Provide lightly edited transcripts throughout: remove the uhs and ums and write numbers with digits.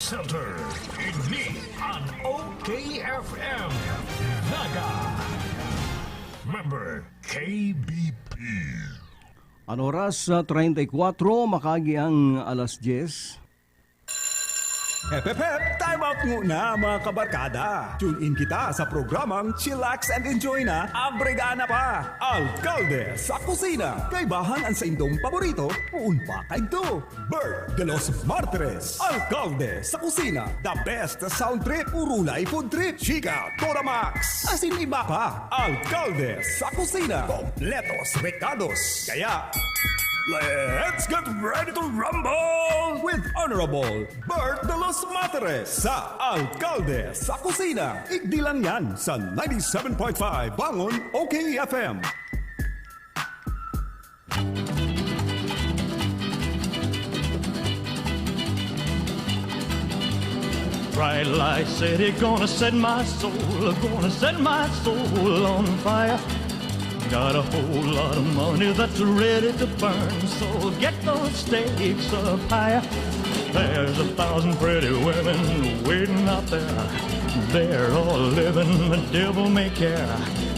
Center. Ini ang OKFM. Naga. Member KBP. Ang oras 34, makagi ang alas 10. Hep, time out muna mga kabarkada. Tune in kita sa programang Chillax and Enjoy na Abregana pa. Alcalde sa kusina. Kay bahan ang sa indong paborito, uun pa kay do. Bert de los Martires. Alcalde sa kusina. The best sound trip, urulay food trip. Chika, Tora Max. Asin iba pa. Alcalde sa kusina. Kompletos recados. Kaya, let's get ready to rumble with Honorable Bert de los Materes sa Alcalde sa Kusina. Igdi lang yan sa 97.5 Bangon OKFM. Bright light city, gonna set my soul on fire. Got a whole lot of money that's ready to burn, so get those stakes up higher. There's 1,000 pretty women waiting out there. They're all living the devil may care,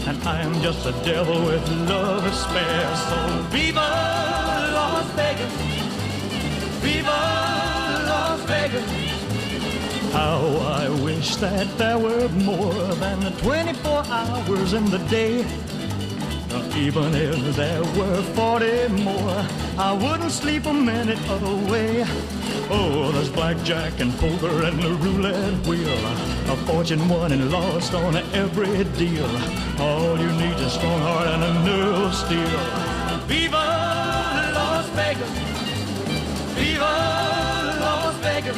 and I'm just a devil with love to spare. So viva Las Vegas, viva Las Vegas. How I wish that there were more than 24 hours in the day. Even if there were 40 more, I wouldn't sleep a minute away. Oh, there's blackjack and poker and the roulette wheel, a fortune won and lost on every deal. All you need is a strong heart and a nerve of steel. Viva Las Vegas! Viva Las Vegas!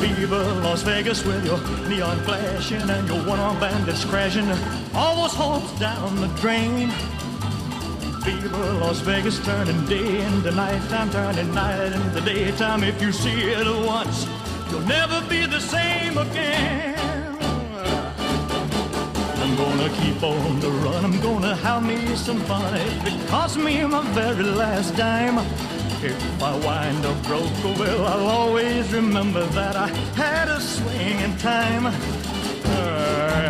Viva Las Vegas with your neon flashing and your one-armed bandits crashing all those hopes down the drain. Viva Las Vegas, turning day into nighttime, turning night into daytime. If you see it once, you'll never be the same again. I'm gonna keep on the run, I'm gonna have me some fun. If it costs me my very last dime, if I wind up broke, well, I'll always remember that I had a swing in time.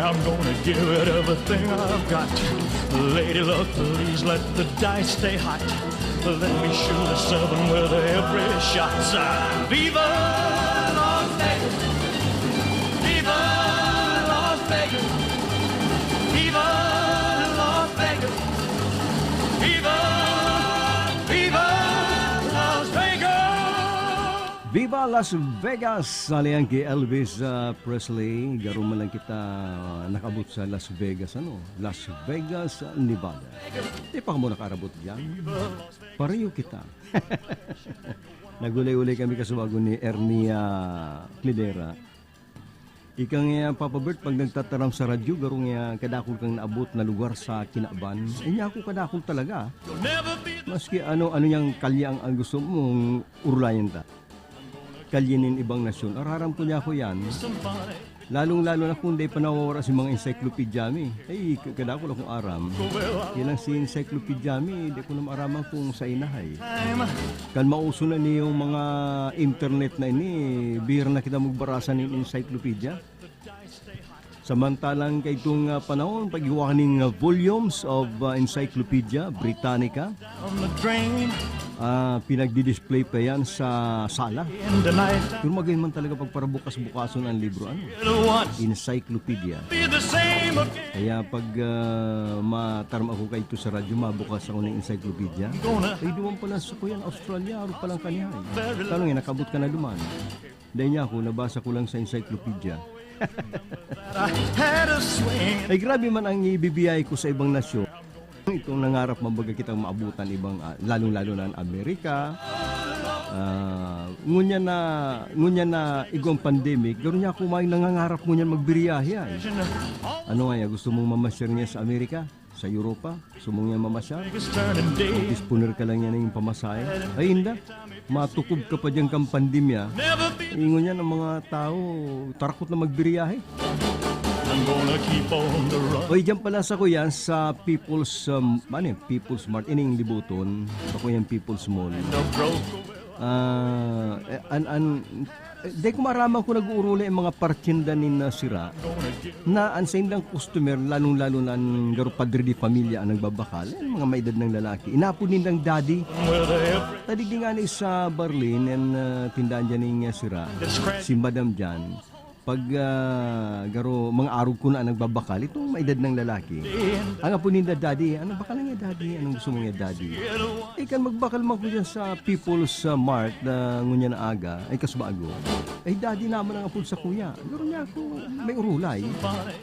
I'm gonna give it everything I've got. Lady luck, please let the dice stay hot. Let me shoot a 7 with every shot. Viva Las Vegas! Viva Las Vegas! Viva Las Vegas! Viva! Viva! Viva Las Vegas! Salihan kay Elvis Presley. Garo man lang kita nakabot sa Las Vegas. Las Vegas, Nevada. Di pa ka mo nakarabot dyan. Pareho kita. Nagulay-ulay kami kasubago ni Ernie Clidera. Ika nga, Papa Bert, pag nagtataram sa radyo, garo nga kadakol kang naabot na lugar sa Kinaban. Niya ako kadakol talaga. Maski ano niyang kalya ang gusto mong urulayan ta. Kalinin ibang nasyon. Araram ko niya ako yan. Lalong-lalo na kung di pa nawawara si mga encyclopedia mi. Ay, kadakol akong aram. Yan ang si encyclopedia mi, di ko na maaraman kung sa inahay. Kan mauso na niyong mga internet na ini, bihira na kita magbarasan ng encyclopedia. Samantalang kay itong panahon, pag-iwakan ng volumes of Encyclopedia Britannica, pinagdi-display pa yan sa sala. Pero magayon man talaga pagparabukas-bukason ang libro, Encyclopedia. Kaya pag matarm ako kayo sa radyo, mabukas ako ng Encyclopedia. Ay, duman pala sa ko yan, Australia, aro palang kanihay. Tanong yan, nakabot ka na duman. Dahil niya ako, nabasa ko lang sa Encyclopedia. Ay grabe man ang ibibiyay ko sa ibang nasyon. Itong nangarap mabaga kitang maabutan ibang lalong-lalo na ang Amerika. Ngunya na igong pandemic, gano'n niya ako may nangangarap ngunya magbiyahe ay. Ano nga gusto mong mamasyar niya sa Amerika? Sa Europa? Gusto mong niya mamasyar? Disponer ka lang niya ng pamasahe? Ay hindi. Matukob ka pa dyan kang pandemya. Ingon niya ng mga tao, tarakot na magbiyahe. Oy, dyan pala sa ko yan sa People's People's Mart, ining libuton. Ako yan People's Mall. Di ko maramang ko nag-uuruli ang mga partinda ni sira na ang sa indang customer, lalong-lalo na ang garo padre di pamilya ang nagbabakal, mga may edad ng lalaki. Inapon nindang daddy. Tadi di nga ni sa Berlin, and tindahan dyan ng sira, si Madam Jan. Pag garo mga araw ko na nagbabakal, itong may edad ng lalaki. Ang apo ninda, daddy, ano bakal nga daddy? Anong gusto mo nga daddy? Ikan magbakal man ko dyan sa People's Mart na ngunya na aga, ay kasbago. Ay daddy naman ang apod sa kuya. Garo niya ako, may urulay.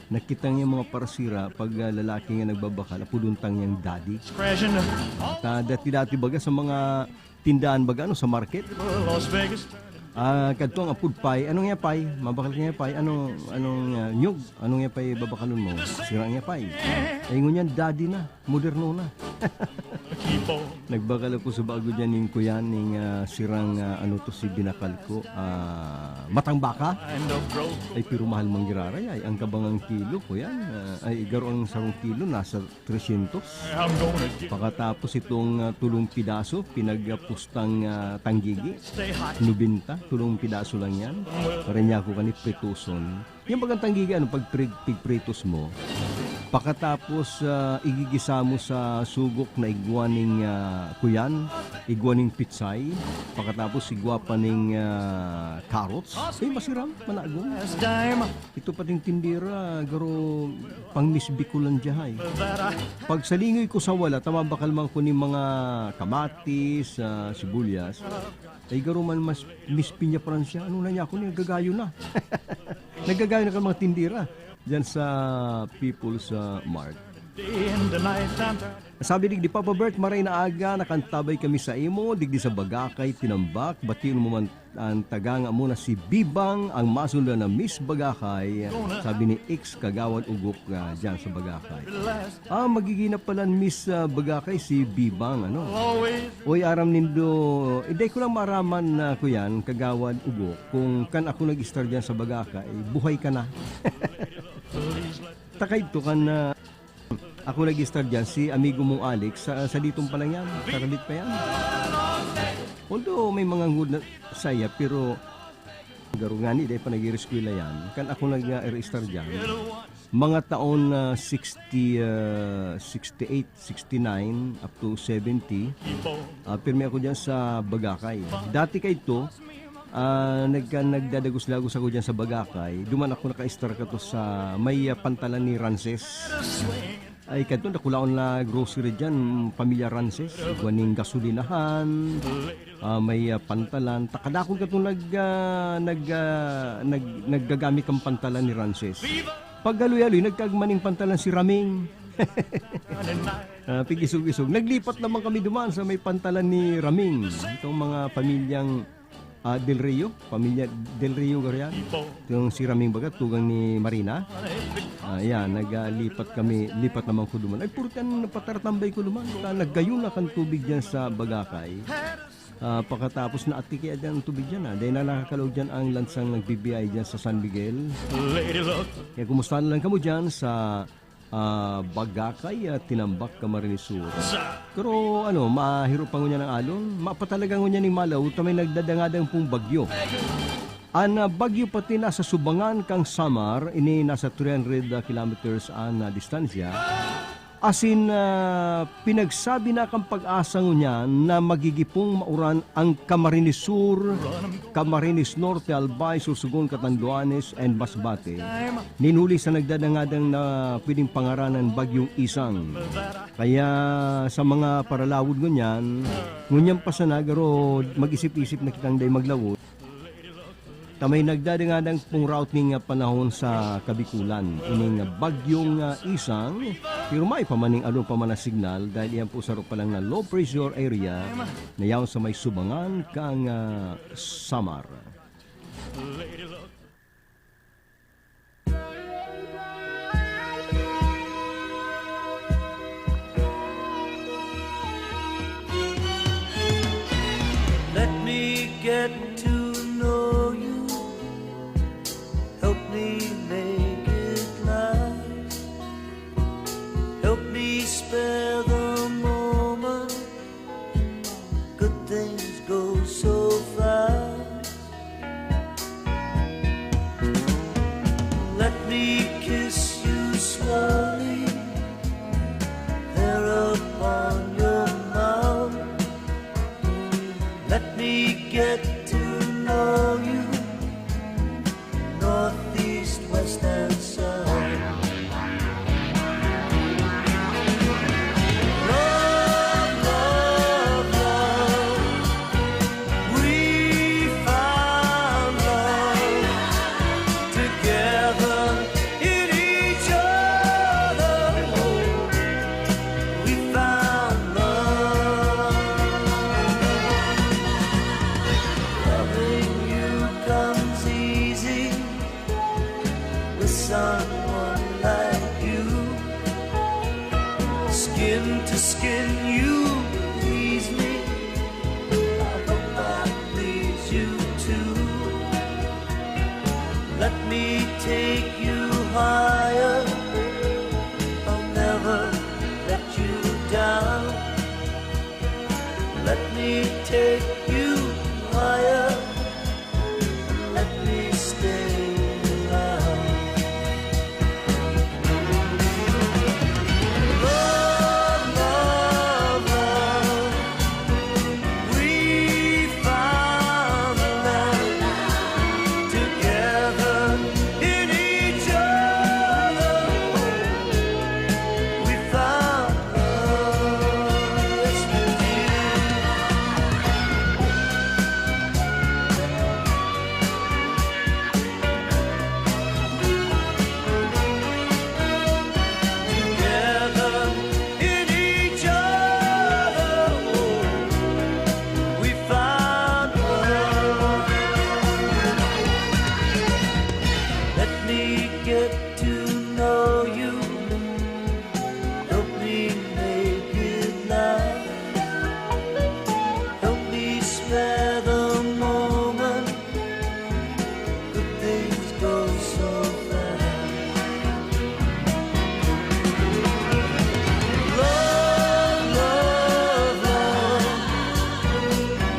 Nakita niya mga parasira pag lalaki nga nagbabakal, apuduntang niyang daddy. Dati-dati baga sa mga tindahan baga, sa market. Las Vegas. Kadto ang apud pay, anong nga pay? Mabakal nga pay, anong nyug? Anong nga pay babakalon mo? Sira nga pay. Ay ngunyan daddy na, moderno na. Nagbakal ako sa bago dyan ng kuyan ng sirang ano to si binakal ko. Matang baka. Ay pero mahal mang giraray ay ang kabangang kilo ko yan. Ay garo ang sarong kilo nasa 300. Pagkatapos itong tulong pidaso pinagpustang tanggigi. Nubinta, tulong pidaso lang yan. Para niya ako kanip prituson. Yung bagantang giga, pag pigpritos mo, pagkatapos igigisa mo sa sugok na igwaning kuyan, igwaning pitsay, pagkatapos igwa pa ng carrots, ay masiram, managong. Ito pating tindira, garo pang misbikulan jahay. Pag salingoy ko sa wala, tamabakal man ko ni mga kamatis, sibuyas, ay garo man mas mispinya Pransya, ano na niya ako niya, gagayo na. Nagagayo na ka mga tindira dyan sa People's Mart. Sabi digdi Papa Bert, maray na aga, nakantabay kami sa imo, digdi sa Bagakay, Tinambak, batiin mo man ang taga nga muna si Bibang, ang masula na Miss Bagakay, sabi ni X Kagawan Ugok dyan sa Bagakay. Magiginap pala Miss Bagakay si Bibang, ano? Oy, aram nindo, hindi ko lang maraman na ko yan, Kagawan Ugok, kung kan ako nag-star dyan sa Bagakay, buhay ka na. Takay to kan ako nag-start dyan, si amigo mong Alex, sa ditong pa lang yan, karalit pa yan. Although may mga good na saya, pero garo nga ni, dahil pa nag-i-reskwila yan. Kan ako nag-i-start dyan, mga taon 60, 68, 69, up to 70, pirmi ako dyan sa Bagakay. Dati kay ito, nagdadagos-lagos ako dyan sa Bagakay. Duman ako naka-star ka to sa may pantalan ni Rances. Ay kadto nakulaon na grocery dyan, pamilya Rances, guaning gasolinahan, may pantalan. Takadakon ka to naggagamit ang pantalan ni Rances. Pag galoy-aloy, nagkagmaning pantalan si Raming. Pigisog-isog. Naglipat naman kami duman sa may pantalan ni Raming. Itong mga pamilyang Del Rio, pamilya Del Rio Garian. Yung si Raming bagat, tugang ni Marina. Yan, naglipat naman ko duman. Ay, puro kan patartambay ko duman. Naggayon na kan tubig dyan sa Bagakay. Pagkatapos na atiki dyan ang tubig dyan. Dahil na nakakalaw dyan ang lansang nagbibiyay dyan sa San Miguel. Kaya kumusta na lang kamo dyan sa Bagakay at Tinambak, Camarines Sur. Pero mahiro pa ngunya ng alon, mapatalaga ngunya ng malaw, tamay nagdadangadang pong bagyo. Ang bagyo pati nasa Subangan kang Samar, ini nasa 300 kilometers ang distansya. Asin pinagsabi na kang pag-asa ngunya na magigipong mauran ang Camarines Sur, Camarines Norte, Albay, Sursugon, Catanduanes, and Masbate. Ninuli sa nagdadangadang na pwedeng pangaranan bagyong Isang. Kaya sa mga paralawod ngunyan pa sa nagaro mag-isip-isip na kitang day maglawod. Tamay nagdadangadang pong route ng panahon sa Kabikulan. Ining bagyong Isang, pero may pamaning pamana signal dahil yan po sa pa lang na low pressure area na yaw sa may Subangan kang Samar. Let me get to know you. Help me make it last. Help me spare the moment. Good things go so kiss you slowly there upon your mouth. Let me get to know you, north, east, west, and south. Love, love, love, we found love together in each other. We found love. Loving you comes easy with someone like you. Skin to skin, you please me. I hope I please you too. Let me take you higher. I'll never let you down. Let me take you higher. Let me stay around. Love, love, love, we found love together in each other. We found love, yes we did. Together in each other, we found love. Let me get to know you, help me make it last, help me spare the moment, good things go so fast. Love, love, love,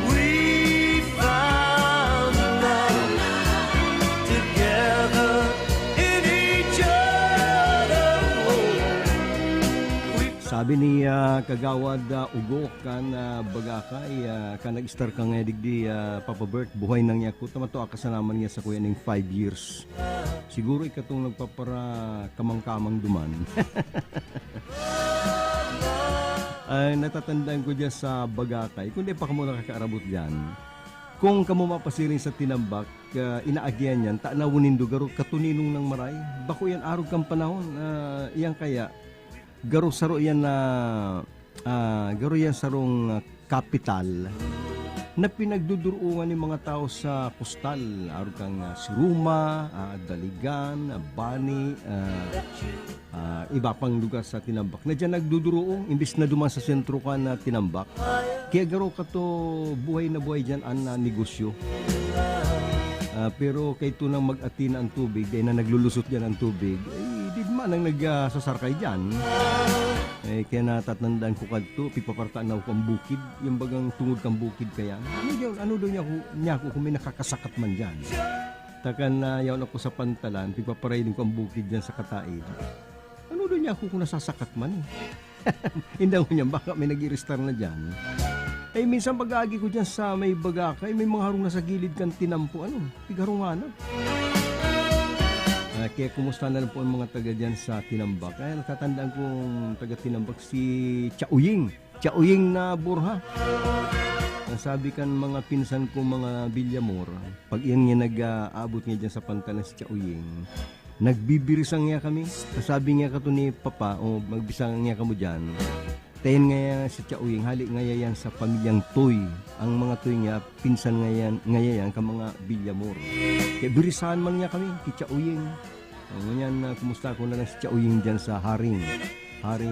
we found love together in each other. Sabi ni Kagawad Ugo kan Bagakay, kan nag-star ka nga digdi Papa Bert, buhay nang niya ko. Tamato kasanaman niya sa kuya ng 5 years. Siguro ikatong nagpapara kamang-kamang duman. Ay, natatandaan ko dyan sa Bagakay. Kung di pa ka mo nakakaarabot dyan, kung kamo mapasiring sa tinambak, inaagyan yan, taanawunin do garo katuninong ng maray. Bako yan arog kang panahon. Yan kaya, garo saro yan na garo yan sarong kapital na pinagdudurungan ng mga tao sa kustal. Arog kang Siruma, Daligan, Bani, iba pang lugar sa tinambak na dyan nagduduruong imbis na duman sa sentro ka na tinambak. Kaya garo ka to buhay na buhay dyan ang negosyo. Pero kay tunang mag-atina ang tubig, dahil na naglulusot dyan ang tubig, di man ang nagsasarkay dyan. Kaya natatandaan ko kadto, pipapartaan na ako ang bukid, yung bagang tungod kang bukid kaya. Ano daw niya ako kung may nakakasakat man dyan. Takan na yawn ako sa pantalan, pipaparailing ko ang bukid dyan sa Kataid. Ano daw niya ako kung nasasakat man. Hindi ko niya, baka may nag-i-restar na dyan. Minsan pag-aagi ko dyan sa may Bagakay, may mga harong nasa gilid kang tinampo, pigarong nga na. Kaya kumusta na lang po ang mga taga dyan sa Tinambak. Kaya natatandaan kong taga Tinambak si Chauying na Burha. Sabi kan mga pinsan ko mga Villamor, pag iyan nga nag-aabot nga dyan sa pantalan si Chauying, nagbibirisang nga kami. Sabi nga kato ni Papa, magbisang nga kamo dyan. Tayin nga si Chauying, hali nga yan sa pamilyang Toy. Ang mga Toy nga, pinsan nga yan ka mga Villamor. Kaya birisahan man nga kami, si Chauying. Ngunyan, kumusta ko na lang si Chauying dyan sa Haring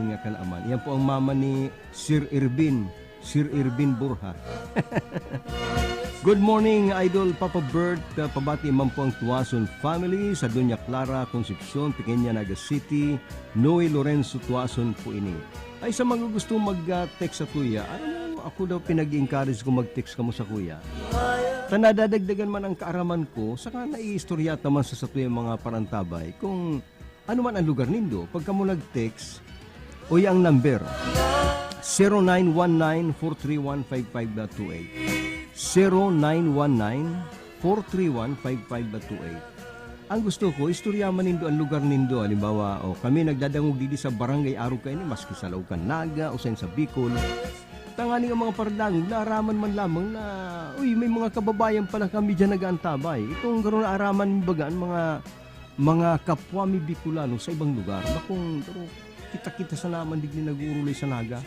nga Kanaman. Yan po ang mama ni Sir Irvin Burha. Good morning, Idol Papa Bert. Pabati man po ang Tuason family sa Doña Clara, Concepcion, Pequeña, Naga City. Noe Lorenzo Tuason po ini. Ay sa mga gusto mag-text sa kuya, ako daw pinag-encourage ko mag-text ka mo sa kuya. Tanadadagdagan man ang kaaraman ko, saka naiistorya naman sa tuya mga parantabay. Kung ano man ang lugar nindo, pagka mo nag-text, o yung number, 0919-431-5528. 0919-431-5528. Ang gusto ko, istoryaman nindo ang lugar nindo. Halimbawa, kami nagdadangog didi sa barangay Araw kayo ni maski sa Laucan Naga o sa Bicol. Tangani ang mga pardangog, naaraman man lamang na, may mga kababayan pala kami dyan nag-aantabay. Itong gano'n na araman bagaan mga kapwa mi Bicolano sa ibang lugar. Bakong, kita-kita sa naman digli nag-uurulay sa Naga.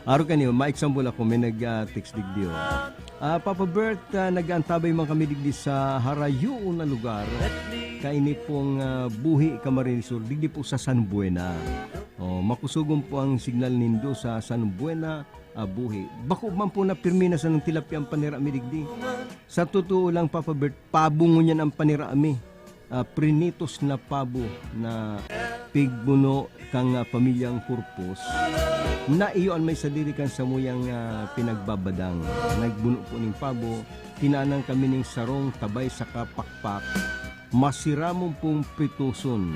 Araw kanyo, ma-example ako, may nag-text digdi. Papa Bert, nag-antabay man kami digdi sa Harayo na lugar. Kaini pong buhi Camarinesor, digdi po sa San Buena. Makusugong po ang signal nindo sa San Buena, buhi. Bako man po na pirmina sa ng tilapia ang panira mi digdi. Sa totoo lang, Papa Bert, pabungo niyan ang panira mi. Prinitos na pabo na pigbuno kang pamilyang purpose na iyon may sadiri kan sa muyang pinagbabadang nagbuno po ning pabo tinanang kami ning sarong tabay sa kapakpak masiramong pong prituson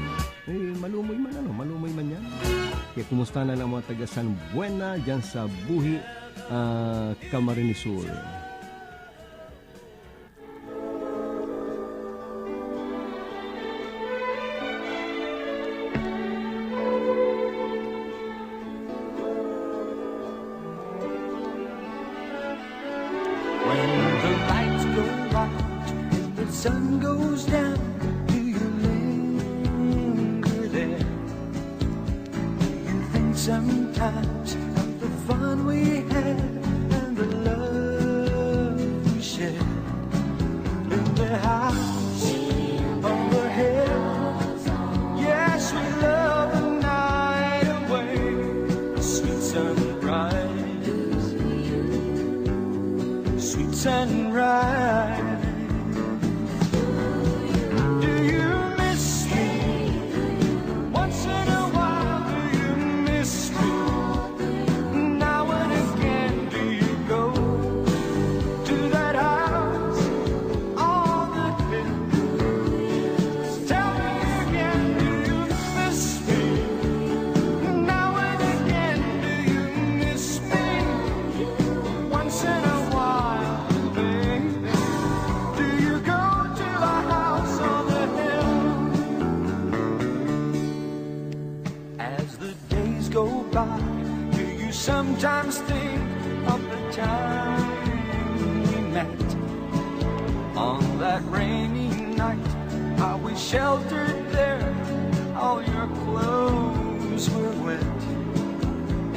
malumoy man yan kaya kumusta na lang mga taga San Buena dyan sa buhi Camarinesor. Sun goes down, do you linger there? Do you think sometimes of the fun we had and the love we shared in the house on the hill? Yes, we love the night away, sweet sunrise, sweet sunrise. Sometimes think of the time we met on that rainy night, how we sheltered there, all your clothes were wet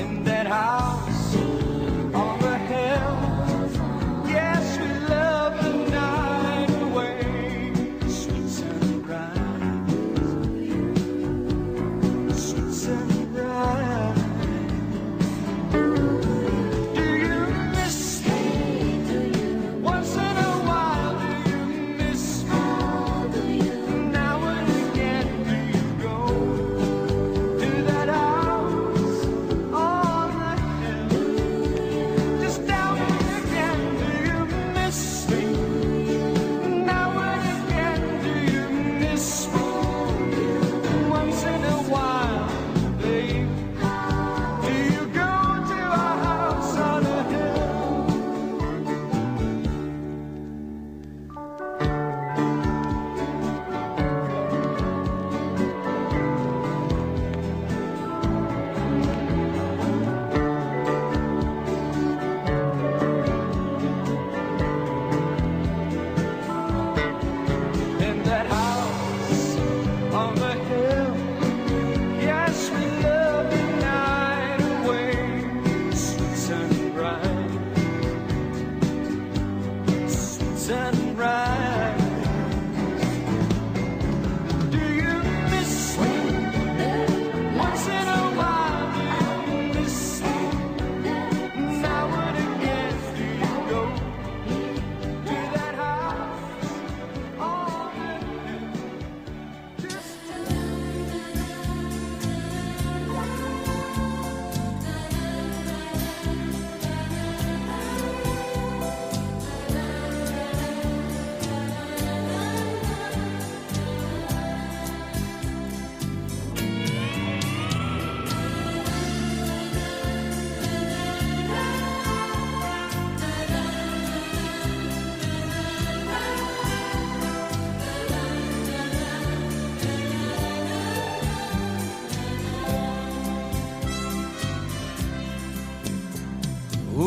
in that house on the hill. Yes, we love the night away, sweet sunrise, sweet sunrise.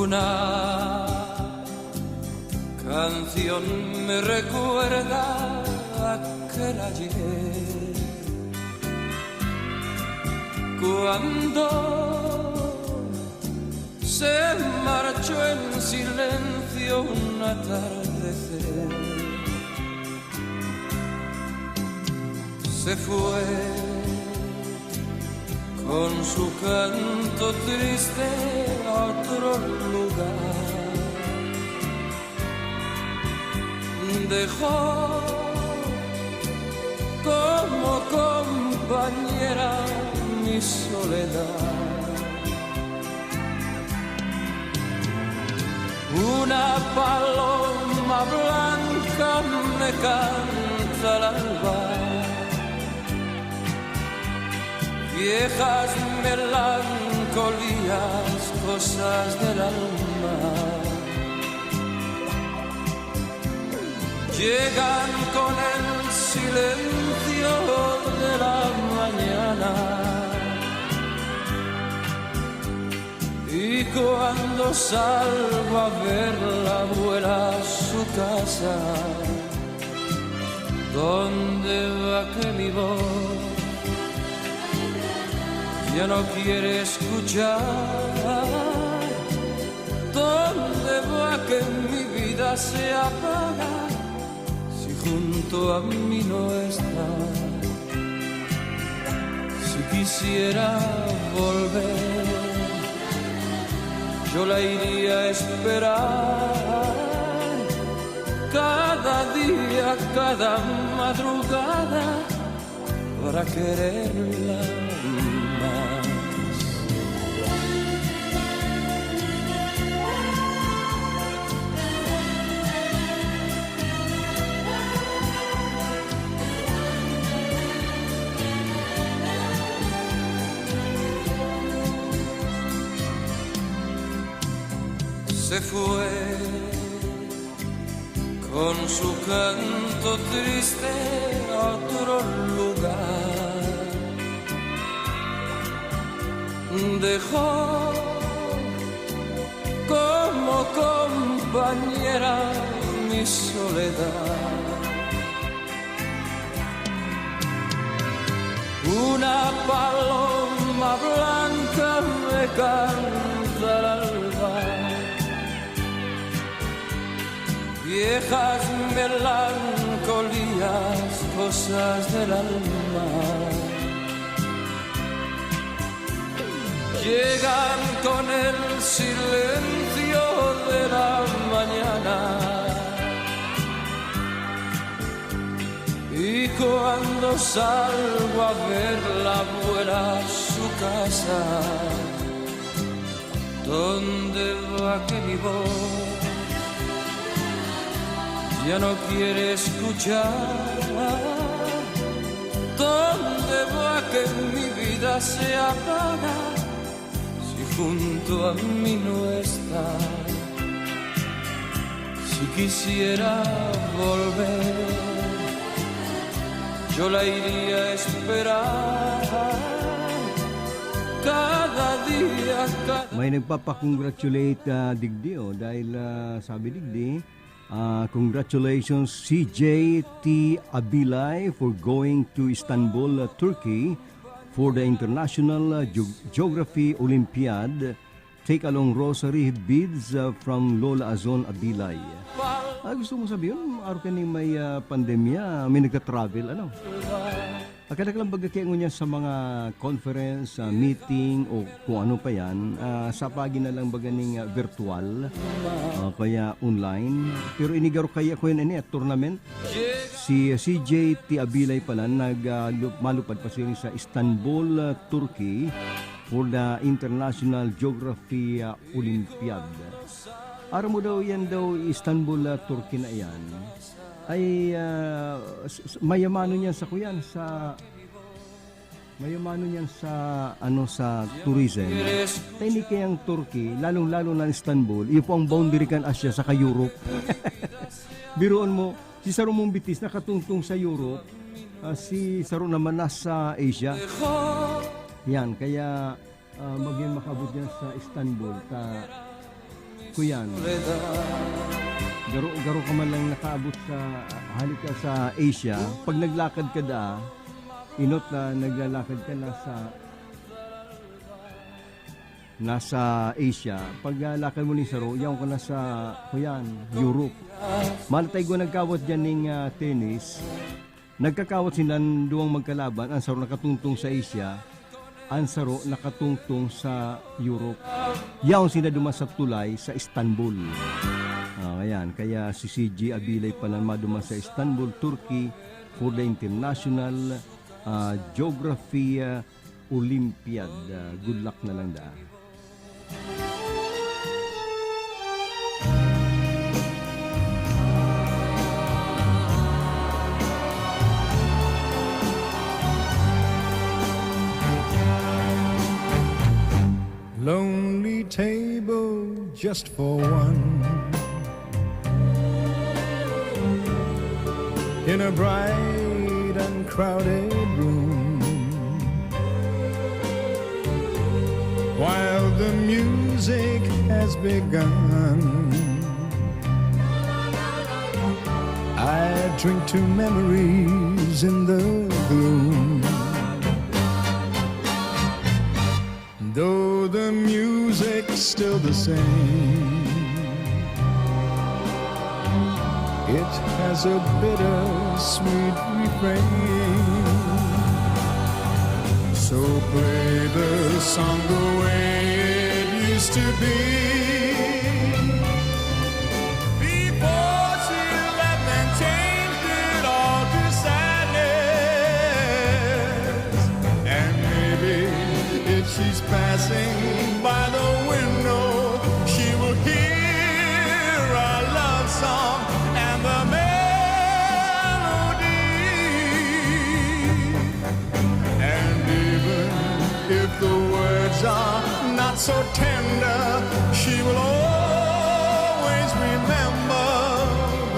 Una canción me recuerda aquel ayer, cuando se marchó en silencio un atardecer. Se fue con su canto triste a otro lugar. Dejó como compañera mi soledad. Una paloma blanca me canta al alba, viejas melancolías, cosas del alma. Llegan con el silencio de la mañana, y cuando salgo a verla vuela a su casa. ¿Dónde va que mi voz ya no quiere escuchar? ¿Dónde va que mi vida se apaga si junto a mí no está? Si quisiera volver, yo la iría a esperar. Cada día, cada madrugada, para quererla más. Se fue con su canto triste a otro lugar. Dejó como compañera mi soledad. Una paloma blanca me canta al alba, viejas melancolías, cosas del alma. Llegan con el silencio de la mañana, y cuando salgo a verla vuela a su casa. ¿Dónde va que mi voz ya no quiere escuchar? ¿Dónde va que mi vida se apaga si junto a mí no está? Si quisiera volver, yo la iría a esperar. Cada día, May nagpapakongratulate Digdi dahil sabi Digdi, congratulations CJ T. Abilay for going to Istanbul, Turkey for the International Geography Olympiad. Take along rosary beads from Lola Azon Abilay. Gusto mo sabihin, araw kaning may pandemya, may nagka-travel, ano? Kadang-kadang bagakeng niya sa mga conference, meeting, o kung ano pa yan, sa pagi na lang baganing virtual, kaya online. Pero inigaro kaya ko yun tournament. Si CJ T. Abilay pala, malupad pa siya sa Istanbul, Turkey, for the International Geography Olympiad. Araw mo daw yan Istanbul, Turkey na yan. Ay mayamano niyan sa kuyan sa sa tourism. Tiny kayang Turkey, lalong-lalo na Istanbul, iyo po ang boundary kan Asia sa Europe. Biruan mo, si Saro mong bitis nakatungtong sa Europe, si Saro naman nasa Asia. Yan, kaya maging makabot yan sa Istanbul kuyan. Garo ka man lang nakaabot sa halika sa Asia, pag naglakad ka da, inot na naglalakad ka nasa Asia, pag lakad mo ni Saro, yaw ka na sa kuyan, Europe. Malatay ko nagkawat dyan ng tennis, nagkakawat silang duwang magkalaban, ang Saro nakatungtong sa Asia, ang Saro nakatungtong sa Europe. Yaw sila dumasap tulay sa Istanbul. Ayan, kaya si CG Abilay pa naman duman sa Istanbul, Turkey for the International Geography Olympiad. Good luck na lang da. Lonely table just for one, in a bright and crowded room, while the music has begun. I drink to memories in the gloom. Though the music's still the same, it has a bitter-sweet refrain. So play the song the way it used to be, before she left and changed it all to sadness. And maybe if she's passing by the window, she will hear our love song and the melody. And even if the words are not so tender, she will always remember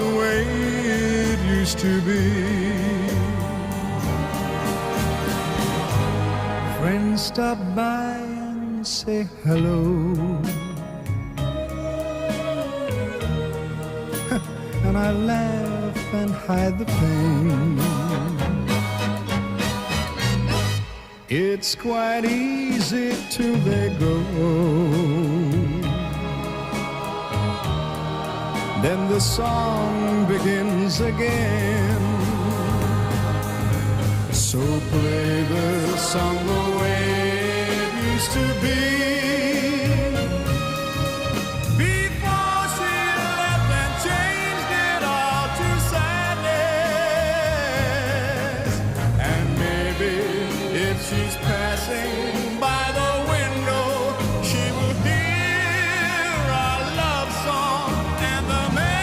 the way it used to be. Friends stop by and say hello, and I laugh and hide the pain. It's quite easy till they go, then the song begins again. So play the song the way it used to be, before she left and changed it all to sadness. And maybe if she's passing by the window, she will hear our love song and the melody.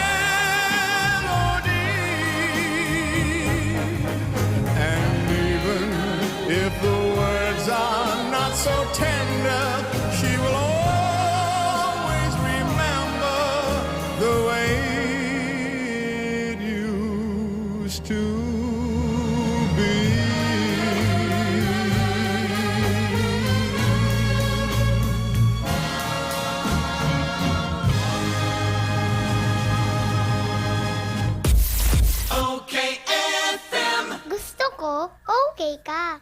And even if the words are not so tender, she will always remember the way it used to be. Gusto ko, okay ka.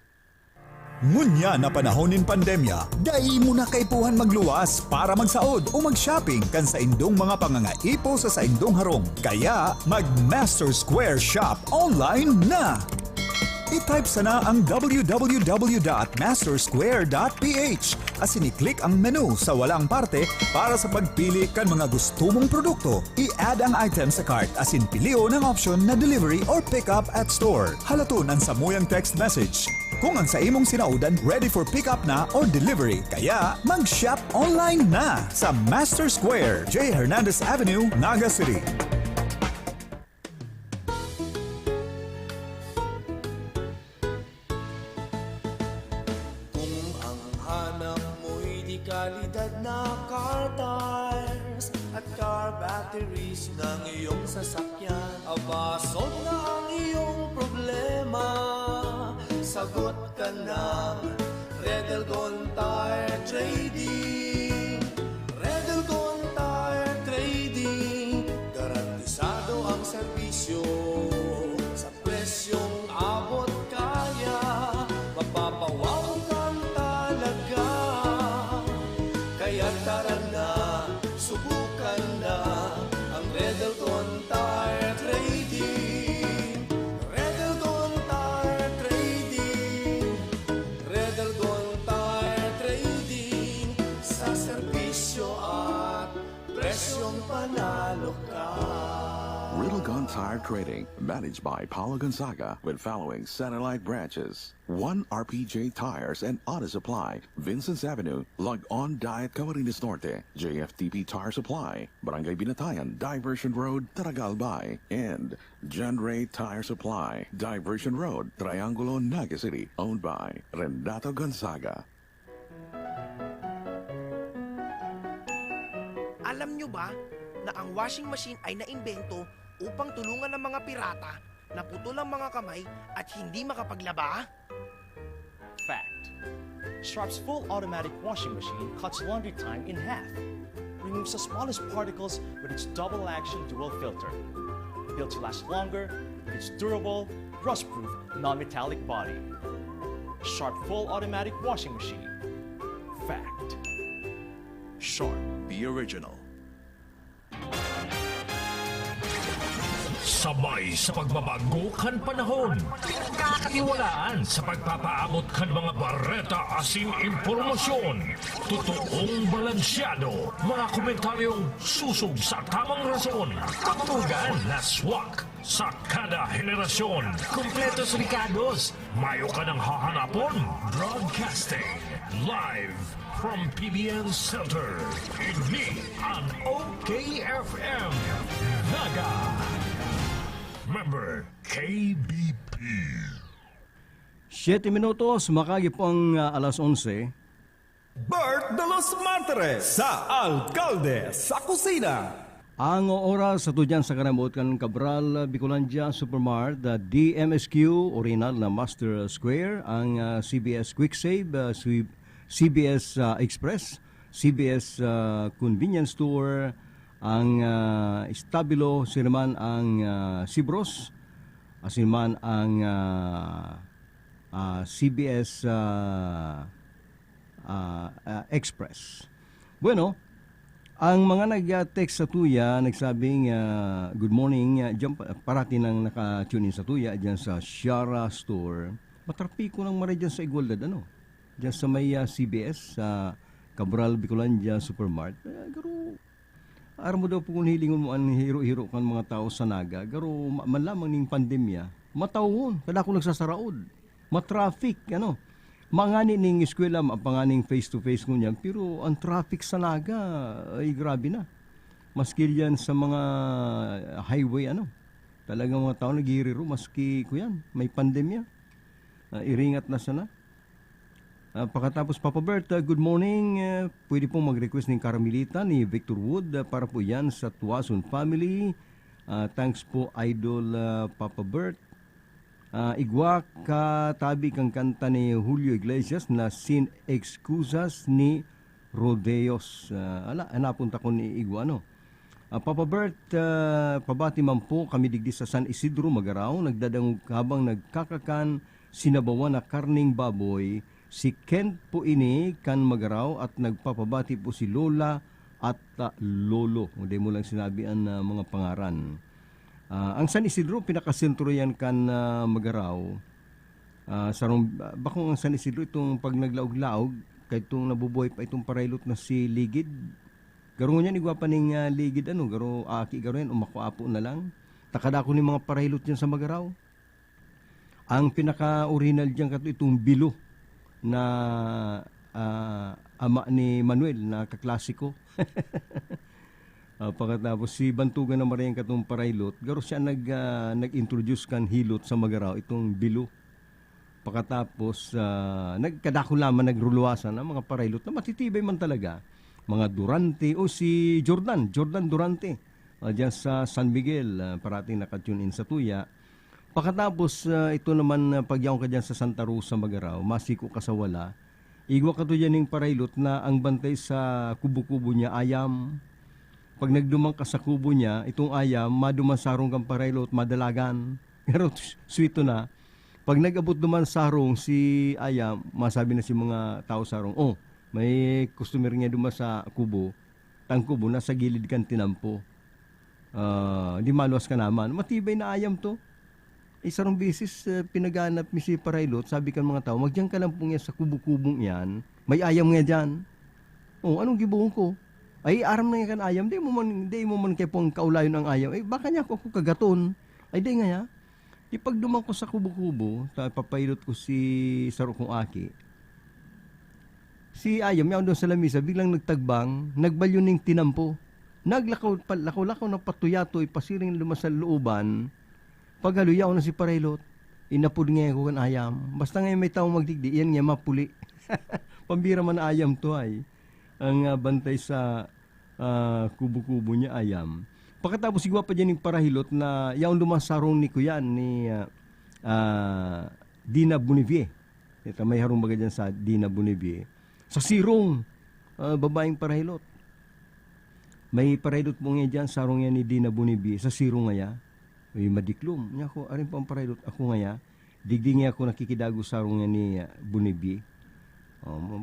Ngunya na panahonin pandemya, dai mo na kaipuhan magluwas para magsaod o mag-shopping kan sa indong mga pangangaipo sa indong harong. Kaya mag-Master Square Shop online na! I-type sana ang www.mastersquare.ph asin i-click ang menu sa walang parte para sa pagpili kan mga gusto mong produkto. I-add ang item sa cart asin pilio ng option na delivery or pick up at store. Halaton ang samuyang text message kung ang sa imong sinaudan ready for pick up na or delivery. Kaya mag-shop online na sa Master Square, J. Hernandez Avenue, Naga City. Kalidad na car tires at car batteries ng iyong sasakyan. Abasod na ang iyong problema, sagot ka ng Red Elgon Tire Trading. Red Elgon Tire Tire Trading, managed by Paulo Gonzaga, with following satellite branches: 1 RPJ Tires and Auto Supply, Vincent's Avenue, Log On Diet, Camarines Norte; JFTP Tire Supply, Barangay Binatayan, Diversion Road, Taragalbay; and John Ray Tire Supply, Diversion Road, Triangulo, Naga City, owned by Renato Gonzaga. Alam nyo ba na ang washing machine ay naimbento upang tulungan ng mga pirata na putol ang mga kamay at hindi makapaglaba? Fact. Sharp's full automatic washing machine cuts laundry time in half. Removes the smallest particles with its double action dual filter. Built to last longer with its durable, rust-proof, non-metallic body. Sharp full automatic washing machine. Fact. Sharp, the original. Sabay sa pagbabago kan panahon. Kakatiwalaan sa pagpapaabot kan mga bareta asin impormasyon. Totoong balansyado. Mga komentaryong susog sa tamang rason. Katugan na swak sa kada henerasyon. Kompletos Ricardos. Mayo ka ng hahanapon. Broadcasting. Live from PBN Center. Ini ang OKFM. Naga. Member KBP. 7 minutos, makagi po ang alas 11. Bert de los Martires sa Alcalde sa Kusina. Ang oras sa tudyan sa kanamot kan Cabral Bicolandia Supermart, DMSQ original na Master Square, ang CBS Quick Save, CBS Express, CBS Convenience Store, ang Stabilo, sinaman ang Sibros, asiman ang CBS Express. Bueno, ang mga nag-text sa Tuya, nagsabing good morning, dyan, parati nang naka-tune in sa Tuya, dyan sa Shara Store. Matrapiko ng mara dyan sa Igualdad, ano? Dyan sa may CBS, sa Cabral Bicolandia Supermart. Garo, aram mo daw po kung hilingon mo ang hiro-hiro kan mga tao sa Naga, garo man lamang ning pandemya, matawon, kada ko nagsasaraod, matraffic, ano, mangani ning eskwela, mapanganing face-to-face ko niyan, pero ang traffic sa Naga, ay grabe na. Maski yan sa mga highway, ano, talagang mga tao naghihiriro, maski ko yan, may pandemya, iringat na sana. Pagkatapos Papa Bert, good morning. Pwede pong mag-request ng Carmelita ni Victor Wood para po yan sa Tuason family. Thanks po Idol Papa Bert. Igwa katabi kang kanta ni Julio Iglesias na Sin Excusas ni Rodeos. Napunta ko ni Igwa, no? Papa Bert, pabati man po kami digdi sa San Isidro Magaraw. Nagdadangog habang nagkakakan sinabawan na karning baboy. Si Kent po ini kan Magaraw at nagpapabati po si Lola at Lolo. Hindi mo lang sinabi ang mga pangaran. Ang San Isidro, pinakasentro yan kan Magaraw. Bakong ang San Isidro, itong pag naglaog-laog, kahit itong nabubuhay pa itong parailot na si Ligid. Garo nga niyan, igwa pa ning Ligid, ano, garo aki, garo yan, umakuapo na lang. Takadako ni mga parailot yan sa Magaraw. Ang pinaka-original dyan kato, itong Bilo, na ama ni Manuel na kaklasiko. Pagkatapos si Bantugan na Mariang katong parailot, garo siya nag-introduce kan hilot sa Magaraw, itong Bilo. Pagkatapos nagkadako lamang nagruluwasan ang mga parailot na matitibay man talaga. Mga Durante o si Jordan Durante diyan sa San Miguel, parating nakatune in sa Tuya. Pagkatapos, ito naman, pagyaw ka dyan sa Santa Rosa, Magaraw, masiko ka sa wala, igwa ka to dyan ng parailot na ang bantay sa kubo-kubo niya, ayam. Pag nagdumang ka sa kubo niya, itong ayam, madumansarong kang parailot, madalagan. Pero sweet na. Pag nag-abot duman sarong si ayam, masabi na si mga tao sarong, oh, may customer niya duman sa kubo, tang kubo, nasa gilid kang tinampo. Di maluwas ka naman. Matibay na ayam to. Isarong bisis pinaganap mi si parailot, sabi kan mga tao, magdiyan ka lang po nga sa kubo-kubong yan, may ayam nga dyan. Oh, anong gibuong ko? Ay aram na nga kan ayam, di mo man kay pong kaulayon ang ayam. Ay baka niya ako kagaton. Ay di nga ya. Di pag duman ko sa kubo-kubo, papayilot ko si saro kong aki. Si ayam, yaw doon sa lamisa, biglang nagtagbang, nagbalyo ning tinampo. Naglakaw na patuyato, ipasiring lumasal looban. Paghaluyaw na si Parelot, inapod nga ko kan ayam. Basta ngayon may taong magdigdi, yan nga mapuli. Pambira man ayam to ay. Ang bantay sa kubo-kubo niya ayam. Pagkatapos sigwa pa dyan yung Parahilot na yaon lumasarong ni Kuyan ni Dina Bonivier. Ito, may harong baga dyan sa Dina Bonivier. Sa sirong babaeng Parahilot. May Parahilot mo nga dyan, sarong yan ni Dina Bonivier. Sa sirong nga ya, may madiklom. Nga ako, arin pa ang Parahilot. Ako nga ya, digdi nga ako nakikidago sarong yan ni Bonivier.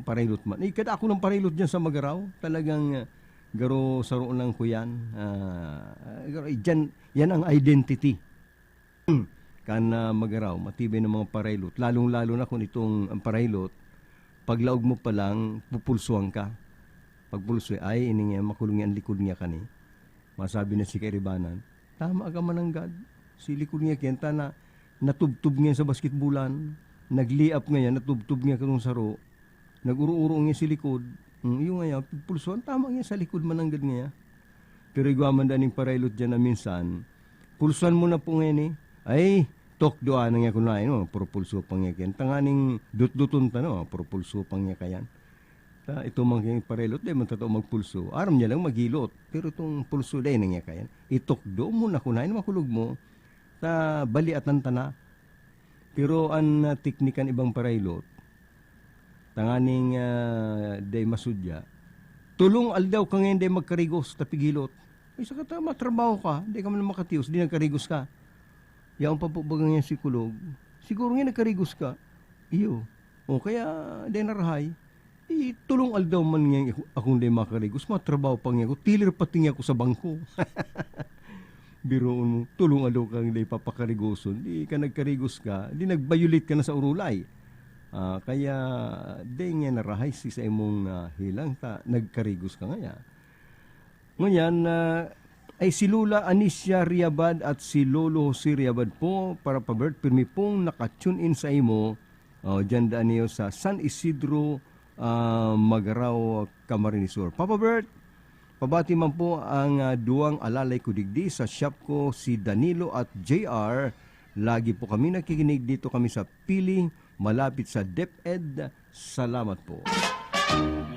Parahilot man. Kada ako ng Parahilot dyan sa Magaraw, talagang garo saroon lang ko yan. Yan ang identity. Kana Magaraw, matibay ng mga Parahilot. Lalong-lalo na kung itong Parahilot, paglaog mo pa lang, pupulsuan ka. Pagpulso ay, ini nga, makulong ang likod niya kani. Masabi na si Kairibanan, tama ka mananggad. Si likod niya kenta na natubtub niya sa basketbulan, nagliap nga natubtub niya kanong saro, naguro-uro niya si likod, yung nga pulsuan, tama nga sa likod mananggad nga. Pero iguaman daning Parahilot dyan na minsan, pulsuan mo na po ngayon ay, tokdoa na nga kunain, puro pulso pang nga kayan. Tanganing dut-dutun ta, puro pulso pang nga kayan. Ito mga Parahilot, di man totoo magpulso. Aram niya lang maghilot. Pero itong pulso day na nga kayan. Itokdo mo na kunain, makulog mo, ta bali at tana. Pero ang teknikan ibang Parahilot, tanganing day masudya, tulong aldaw ka ngayon day magkarigos, tapigilot. Ay sa kata, matrabaho ka, di ka man makatiyos, di nagkarigos ka. Yaong papubagang yan sikulog, siguro nga nagkarigos ka. Iyo. O kaya, day narahay, tulong aldaw man nga akong day makarigos, matrabaho pa nga ako, tilir pati nga ako sa bangko. Biroon mo, tulong aldaw kang day papakarigoson, di ka nagkarigos ka, di nagbayulit ka na sa urulay. Kaya day nga narahay si sa imong hilang, nagkarigos ka nga. Ngayon, ay si Lula Anicia Riabad at si Lolo Jose Riabad po, para pa-birth, pirmi pong nakatune in sa imo, dyan daan niyo sa San Isidro, Magaraw, Camarines Sur. Papa Bert, pabati man po ang duwang alalay ko digdi sa shop ko, si Danilo at JR. Lagi po kami nakikinig dito kami sa Piling, malapit sa DepEd. Salamat po.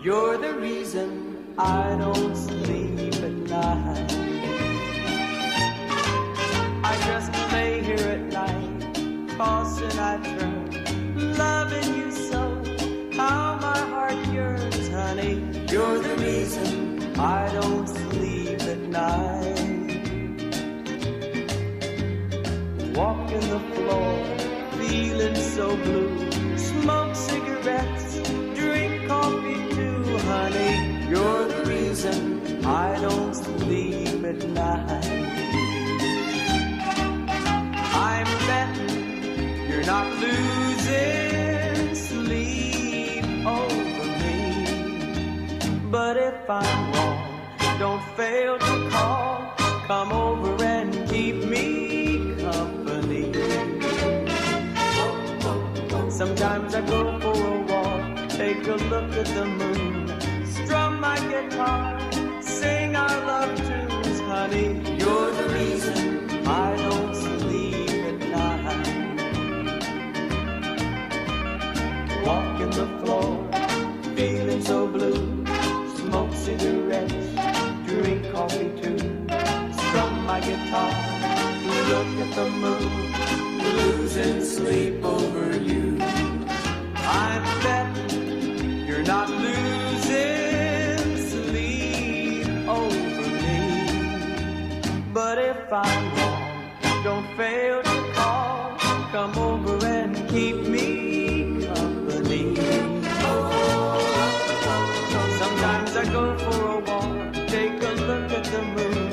You're the reason I don't sleep at night. I just lay here at night, toss and I turn, loving you so. How my heart yearns, honey. You're the reason I don't sleep at night. Walking the floor, feeling so blue. Smoke cigarettes, drink coffee too, honey. You're the reason I don't sleep at night. I'm betting you're not losing sleep over me. But if I'm wrong, don't fail to call. Come over and keep me company. Sometimes I go for a walk, take a look at the moon, strum my guitar, sing our love tunes, honey. You're the reason I don't sleep at night. Walking the floor, feeling so blue, smoke cigarettes, drink coffee too, strum my guitar, look at the moon, losing sleep over you. I'm betting you're not losing sleep over me. But if I'm wrong, don't fail to call. Come over and keep me company. Sometimes I go for a walk, take a look at the moon,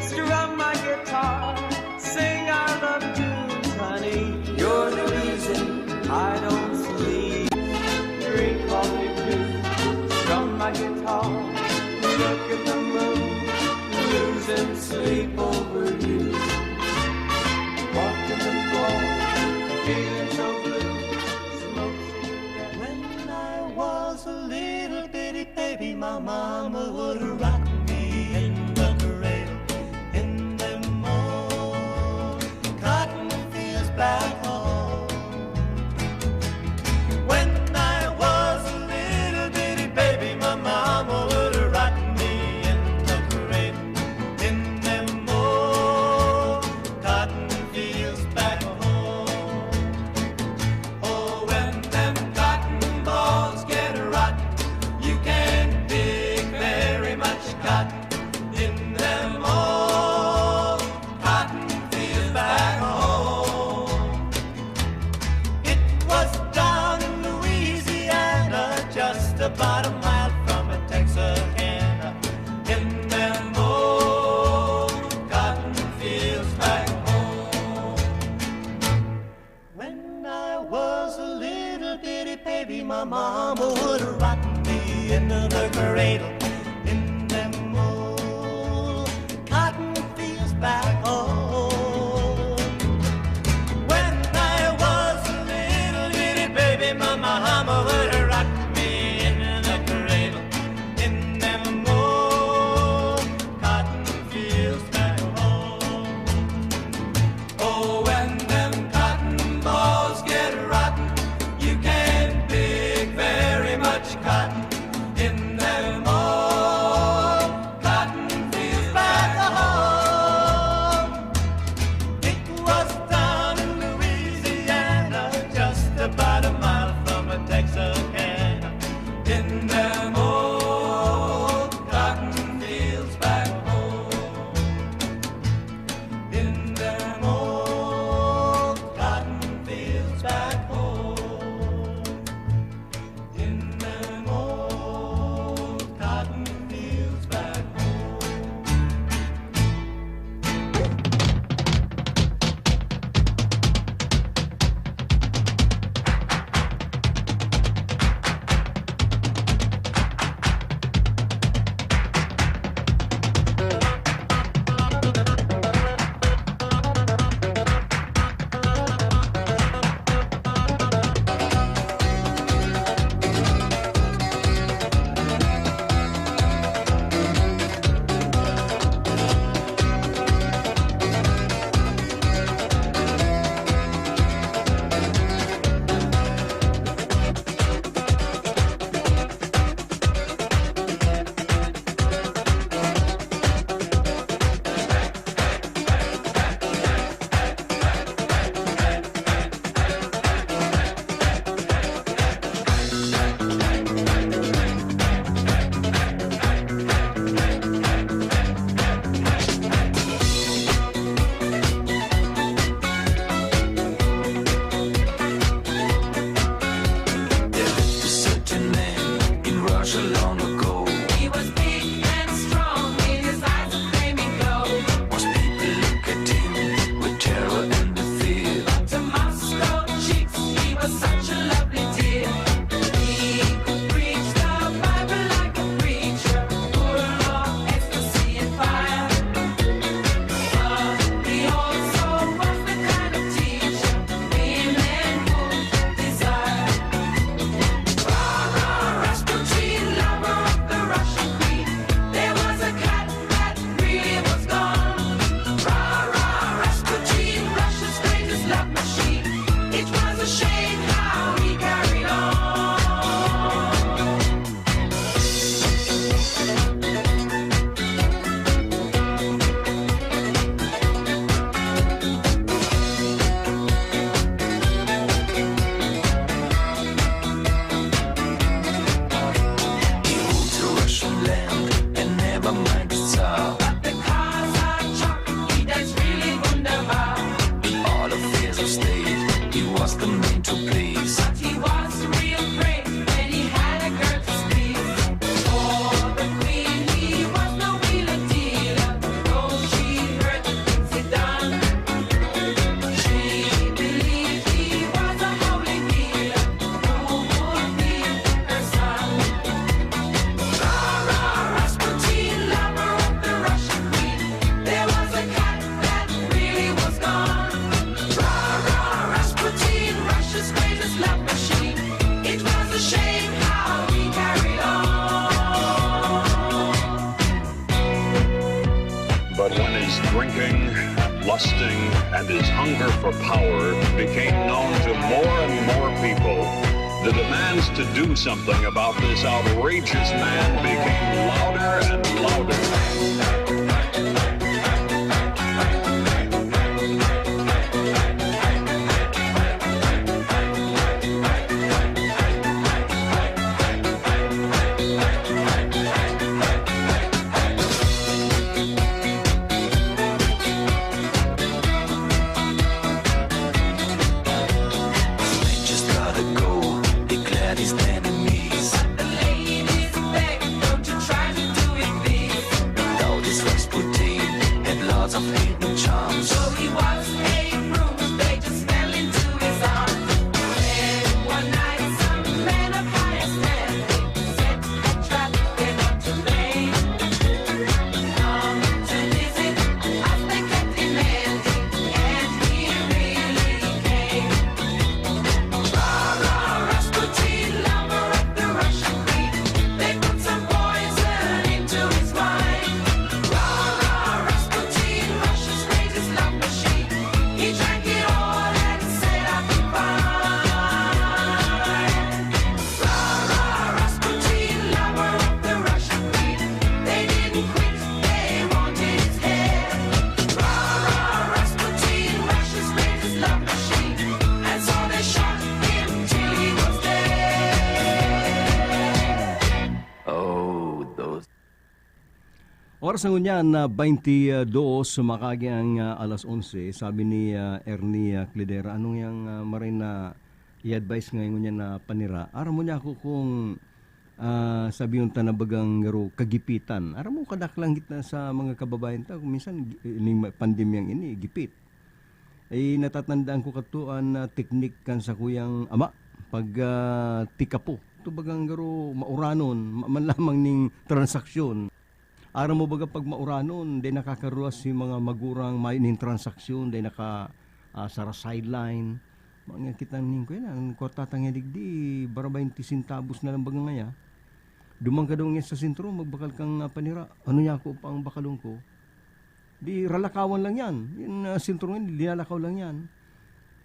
strum my guitar, sing our love tunes, honey. You're the reason I don't sleep. Drink coffee too, strum my guitar, look at the moon, losing sleep over you. Walking the floor, feeling so blue. When I was a little bitty baby, my mama would rock me in the cradle in them old cotton fields back home. When I was a little bitty baby, my mama would rock me in the cradle in them old cotton fields back home. Oh, when them cotton balls get rotten, you can't pick very much cotton in them old cotton fields back home. It was down in Louisiana, just about a mile from Texarkana, in them old cotton fields back home. When I was a little bitty baby, my mama would rock me into the cradle in them old cotton fields back home. When I was a little bitty baby, my mama would rock me into the cradle in them old cotton fields back home. Oh, when them cotton balls get rotten, you can't pick very much cotton in them old cotton fields back home. It was down in Louisiana, just about a mile from Texarkana, in them old cotton fields back home. In them old cotton fields back home. In them old cotton fields back home. his hunger for power became known to more and more people, the demands to do something about this outrageous man became louder and louder. Oras ng unyan na 22 makagyang alas 11, sabi ni Ernie Clidera, anong yang maray na i-advise ngayon niya na panira. Aram mo niya ako kung sabi yung tanabagang ngaro kagipitan. Aram mo kadaklang gitna sa mga kababayan ta, kung minsan pandemyang ini, gipit. Ay natatandaan ko katuan na teknik kan sa kuyang ama, pag tikapo. Ito bagang ngaro mauranon, man lamang ning transaksyon. Aram mo baga pag mauranon, day nakakaruas si mga magurang mainin transaksyon, day sara sideline. Mga kita ning ko yan, kwartatang digdi, bara 20 centavos na lang baga ngaya. Dumang ka daw nga sa sentro, magbakal kang panira. Ano niya ako pa ang bakalong ko? Di ralakawan lang yan. Yung sentro nga, dinalakaw lang yan.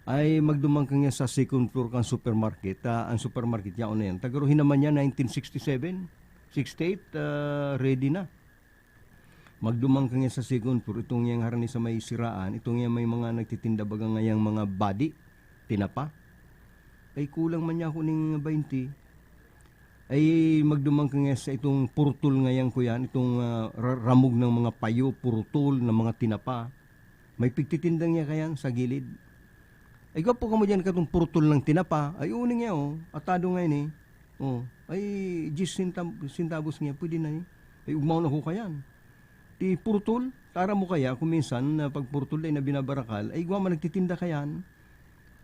Ay magdumang ka nga sa second floor kang supermarket. Ang supermarket niya, ano yan? Tagaruhin naman niya, 1967, 68, ready na. Magdumang ka nga sa second floor, itong yang harani sa may siraan, itong yang may mga nagtitinda baga ngayang mga body, tinapa. Ay kulang man niya ako ng 20. Ay magdumang ka nga sa itong purtul ngayang ko yan, itong ramog ng mga payo, purtul ng mga tinapa. May pigtitindang niya kayan sa gilid. Ay gwapo ka mo dyan katong purtul ng tinapa, ay uning niya atado ngayon ay 10 centavos niya, pwede na ay ugmaw na ko kayan. Di purtul, tara mo kaya kung minsan pag purtul ay na binabarakal, ay guwa man nagtitinda kayan.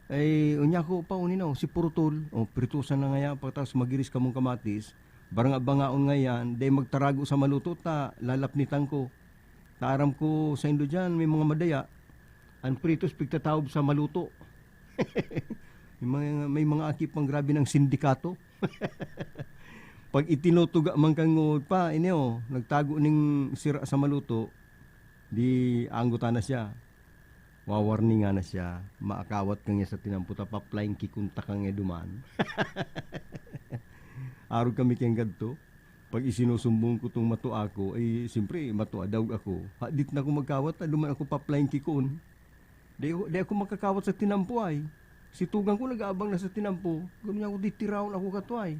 Ay unya ko pa unin si purtul, pritusan na ngaya, pagkatapos magiris ka mong kamatis, bangaon ngayan, day magtarago sa maluto ta, lalapnitan ko. Taram ko sa Indo dyan, may mga madaya, ang pritos pigtataob sa maluto. may mga akip pang grabe ng sindikato. Pag itinutuga man kang pa, nagtago ning sira sa maluto, di angguta na siya. Wawarninga na siya. Maakawat kang sa tinamputa, paplaing kikunta kang duman. Arog kami kang gadto. Pag isinusumbong ko tong mato ako, ay siyempre matua daw ako. Hadit na ako magkawat, duman ako paplaing kikun. Di ako makakawat sa tinampo ay. Si tugang ko nag-aabang na sa tinampo. Gano'n ako ditiraon ako katuay.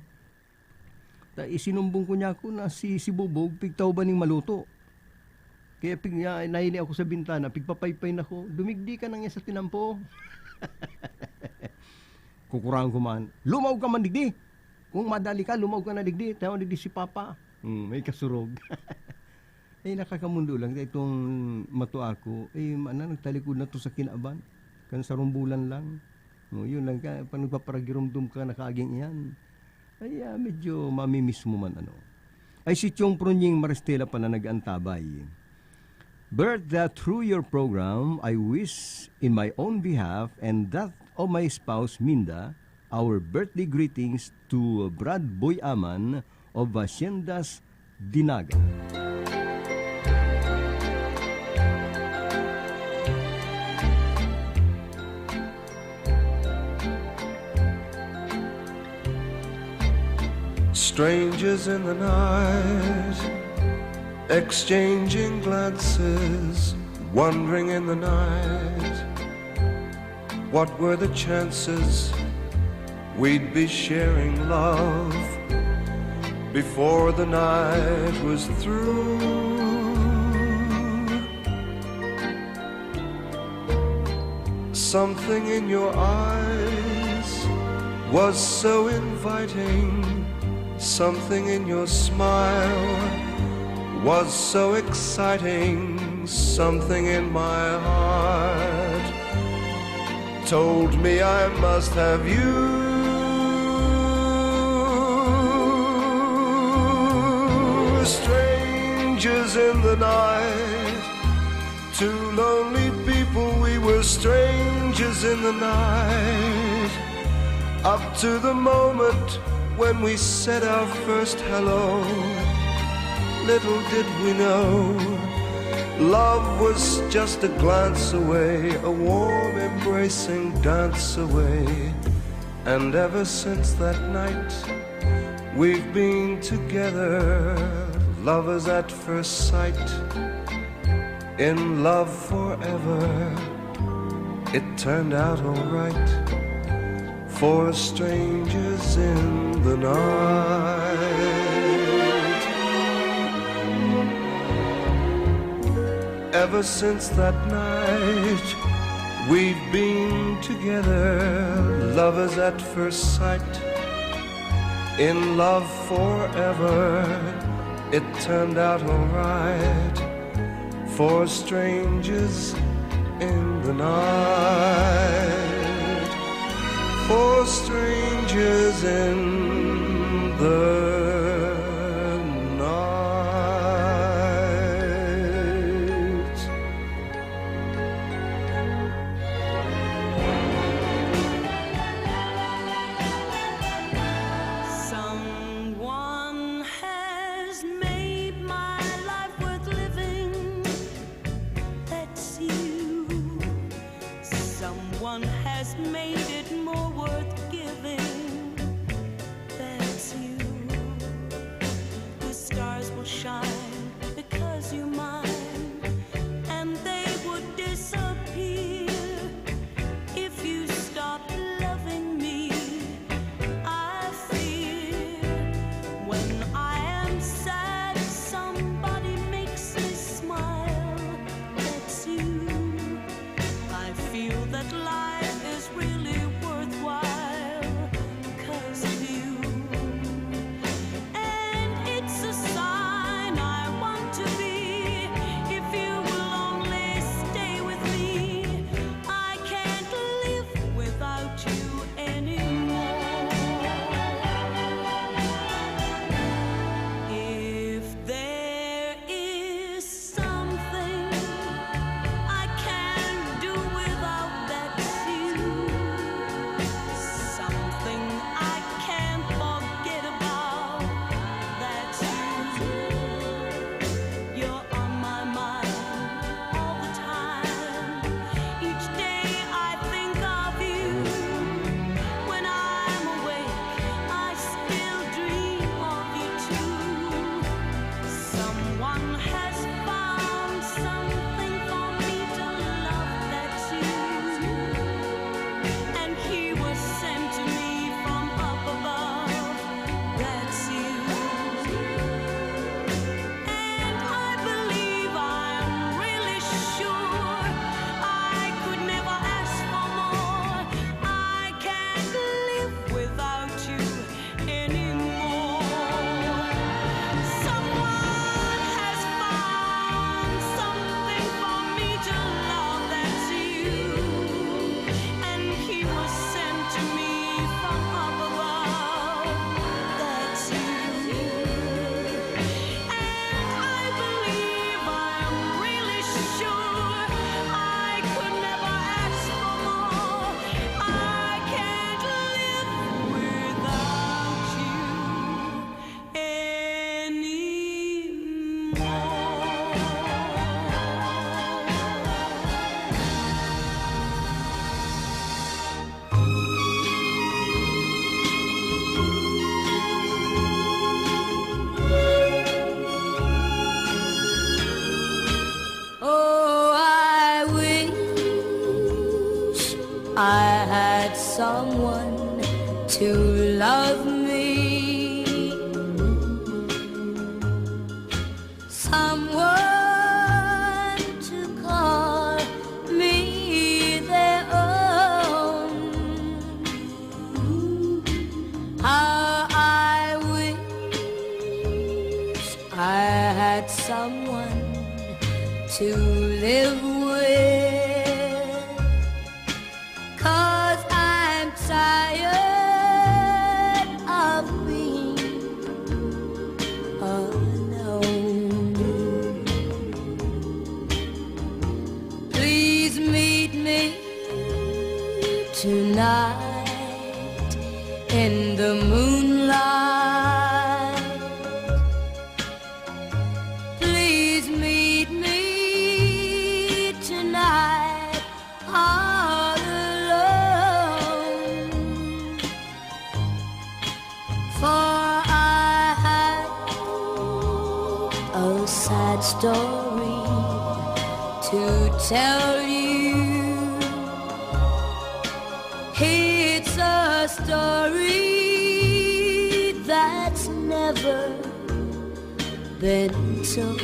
Isinumbong ko niya ako na si Bubog, pigtaw ba ning maluto? Kaya nahili ako sa bintana, pigpapaypay na ako, dumigdi ka na nga sa tinampo. Kukurang ko man, lumaw ka man digdi. Kung madali ka, lumaw ka na digdi. Tayo digdi si Papa. May kasurog. Nakakamundo lang. Itong mato ako, nagtalikod na to sa kinaban. Kan sa rumbulan lang. Yun lang ka, pag nagpaparagirumdum ka, nakaaging iyan. Ay, medyo mamimiss mo man Ay si Chong Prunying Maristela pa na nag-antabay. Bert, that through your program, I wish in my own behalf and that of my spouse Minda, our birthday greetings to Brad Boy Aman of Haciendas Dinaga. Strangers in the night, exchanging glances, wandering in the night. What were the chances we'd be sharing love before the night was through? Something in your eyes was so inviting. Something in your smile was so exciting. Something in my heart told me I must have you. Strangers in the night, two lonely people, we were strangers in the night. Up to the moment when we said our first hello, little did we know, love was just a glance away, a warm embracing dance away. And ever since that night, we've been together, lovers at first sight, in love forever. It turned out alright for strangers in the night. Ever since that night, we've been together, lovers at first sight, in love forever. It turned out alright for strangers in the night. For strangers in the night. Someone has made my life worth living. That's you. Someone has made it more worth giving. That's you. someone to love me, someone to call me their own. How I wish I had someone to live with, 'cause I'm tired of being alone. Please meet me tonight in the moonlight. Please meet me tonight all alone. For I have a sad story to tell you. It's a story that's never been told.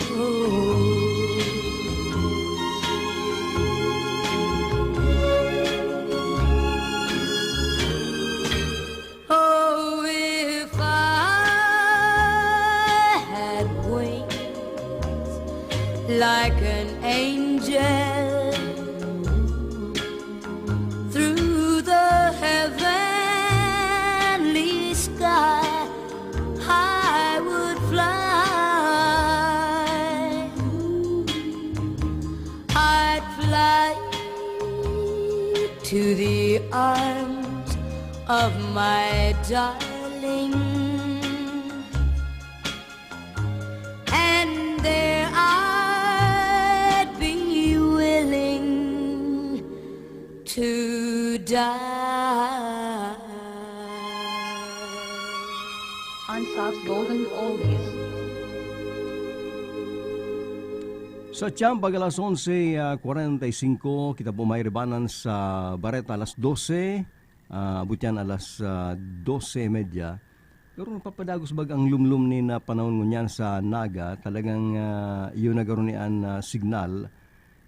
Oh, if I had wings like an angel, through the heavenly sky I would fly. I'd fly to the arms of my darling, and there I'd be willing to die. Unsolved Golden Oldies. Sa Tiyambag alas 11:45, kita po may rebanan sa Bareta alas 12, abutyan alas 12:30. Pero napapadagos bag ang lumlum ni na panahon ngunyan sa Naga, talagang yun nagarunian signal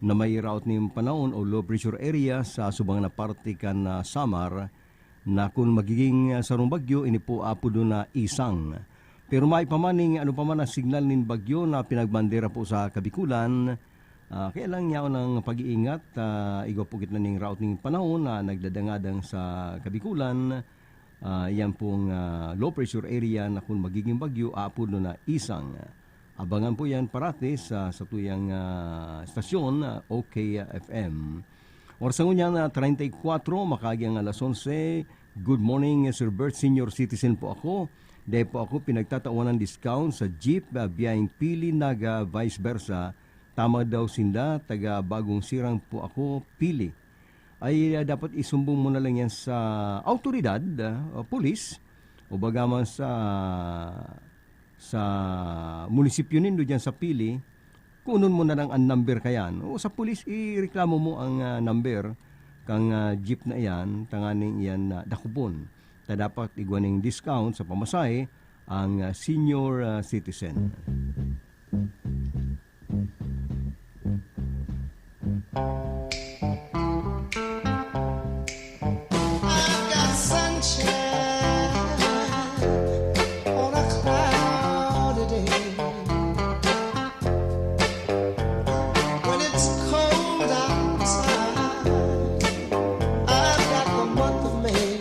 na may route ni panahon o low pressure area sa subang na parte kan Samar na kung magiging sarong bagyo, ini po apo doon na isang. Pero may pamaning ano pa man na signal nin bagyo na pinagbandera po sa Kabikulan. Kaya lang niya ng pag-iingat, igaw po kita ning route ning panahon na nagdadangadang sa Kabikulan. Yan pong low pressure area na kung magiging bagyo, apo doon na isang. Abangan po yan parati sa tuyang stasyon, OKFM. Oras ng unyan 34, makagyang alas 11. Good morning, Sir Bert, senior citizen po ako. Dahil po ako pinagtatawan ng discount sa jeep biyahing Pili Naga, vice versa. Tama daw sinda, taga Bagong Sirang po ako, Pili. Ay dapat isumbong mo na lang yan sa autoridad, police, o bagaman sa munisipyo nindo dyan sa Pili. Kunon mo na lang ang number kayan. O sa police, ireklamo mo ang number kang jeep na yan, tanganing yan dakupon. Ta dapat igwaning discount sa pamasahe ang senior citizen. I've got sunshine on a cloudy day. When it's cold outside, I've got the month of May.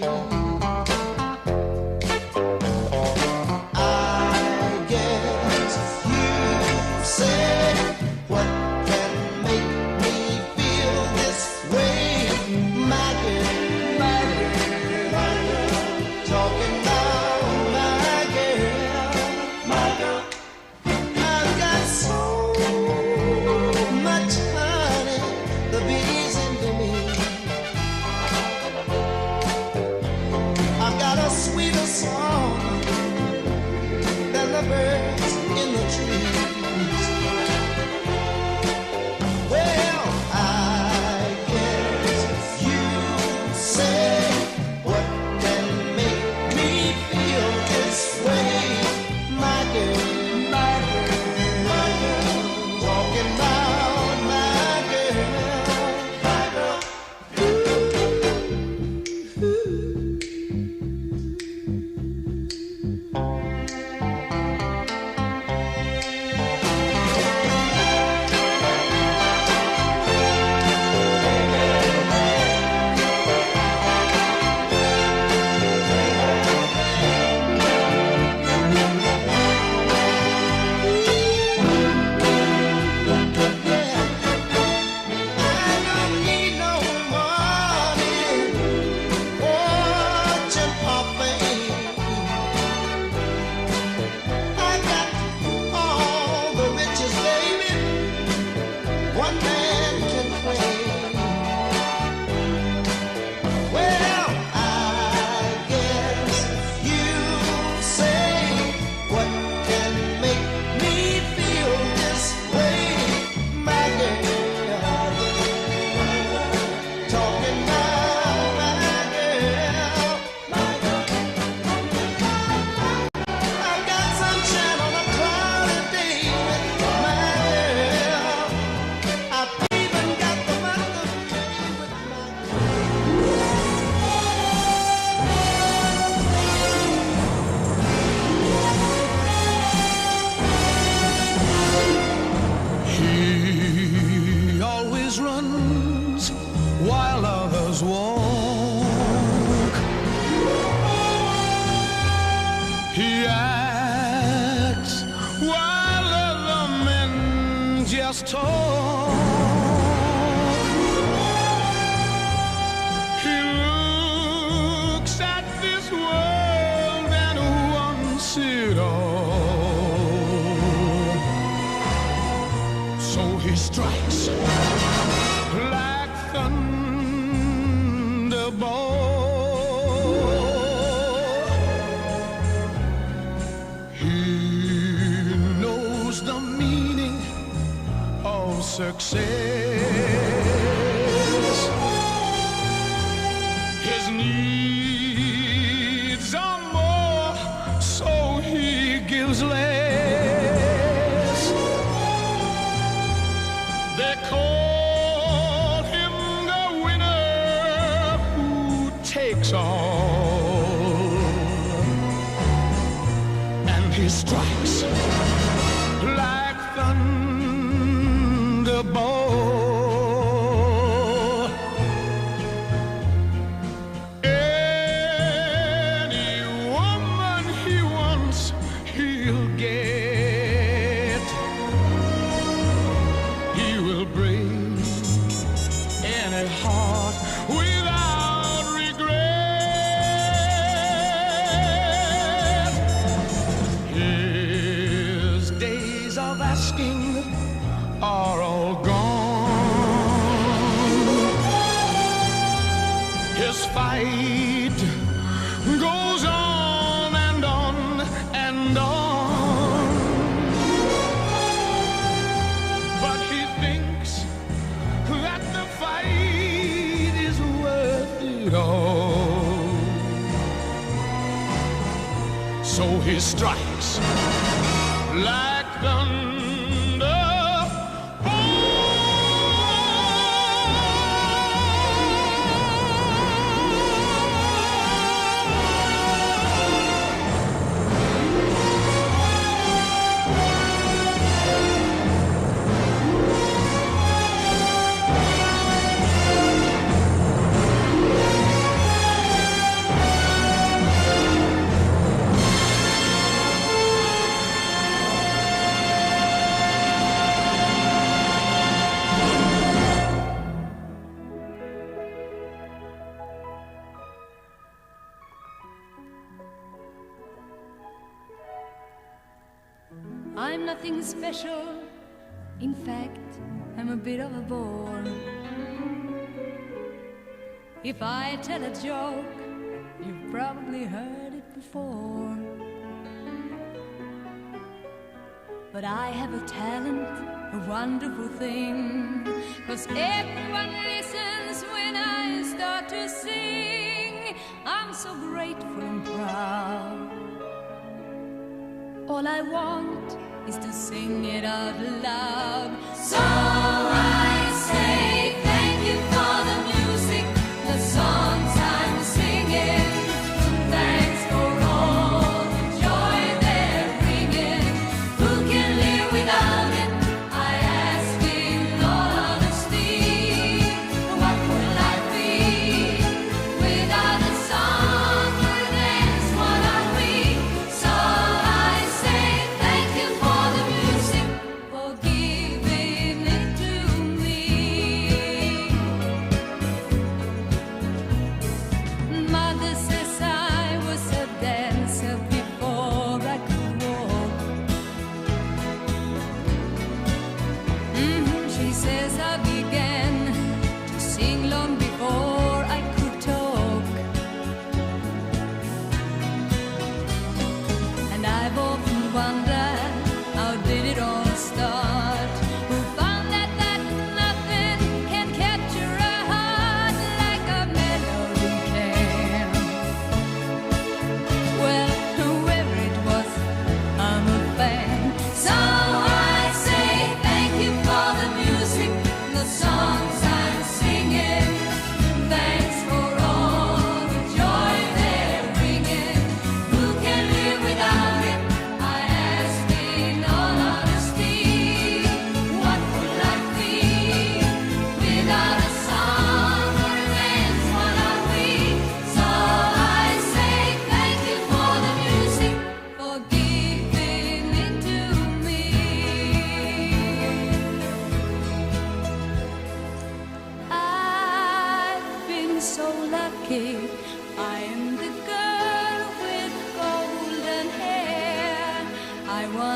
I guess you say what can make me feel this way, my girl, my girl, talking about my girl, my girl. I've got so much honey, the bees into me. I've got a sweeter song than the birds in the trees. Well, I guess you say what his talk. He looks at this world and wants it all. So he strikes like thunderbolt. He knows the meaning of success. His needs are more, so he gives less. They call him the winner who takes all, and he strikes like thunderbolt. Any woman he wants, he'll get. He will break any heart without regret. His days of asking are all gone. His fight goes on and on and on. But he thinks that the fight is worth it all. So he strikes like thunder. I'm nothing special. In fact, I'm a bit of a bore. If I tell a joke, you've probably heard it before. But I have a talent, a wonderful thing, 'cause everyone listens when I start to sing. I'm so grateful and proud. All I want is to sing it out loud. So I say thank you for the music, the songs I'm singing. Thanks for all the joy they're bringing. Who can live without it? I ask in all honesty. What would life be without a song? That's what are we? So I say thank you for the music, for giving it to me.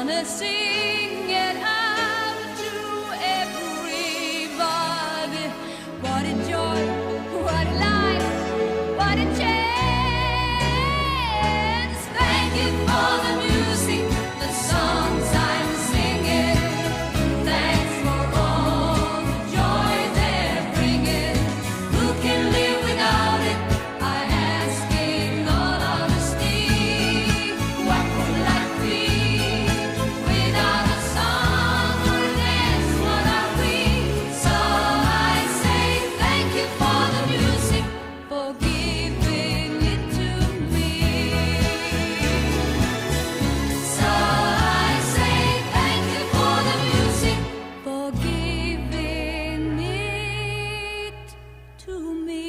gonna sing it out to everybody. What a joy, what a life, what a chance. Thank you for the music, the songs I'm singing. Thanks for all the joy they're bringing. Who can live without it? I ask in all honesty. What would life be without a song or a dance? What are we? So I say thank you for the music, for giving it to me. So I say thank you for the music, for giving it to me.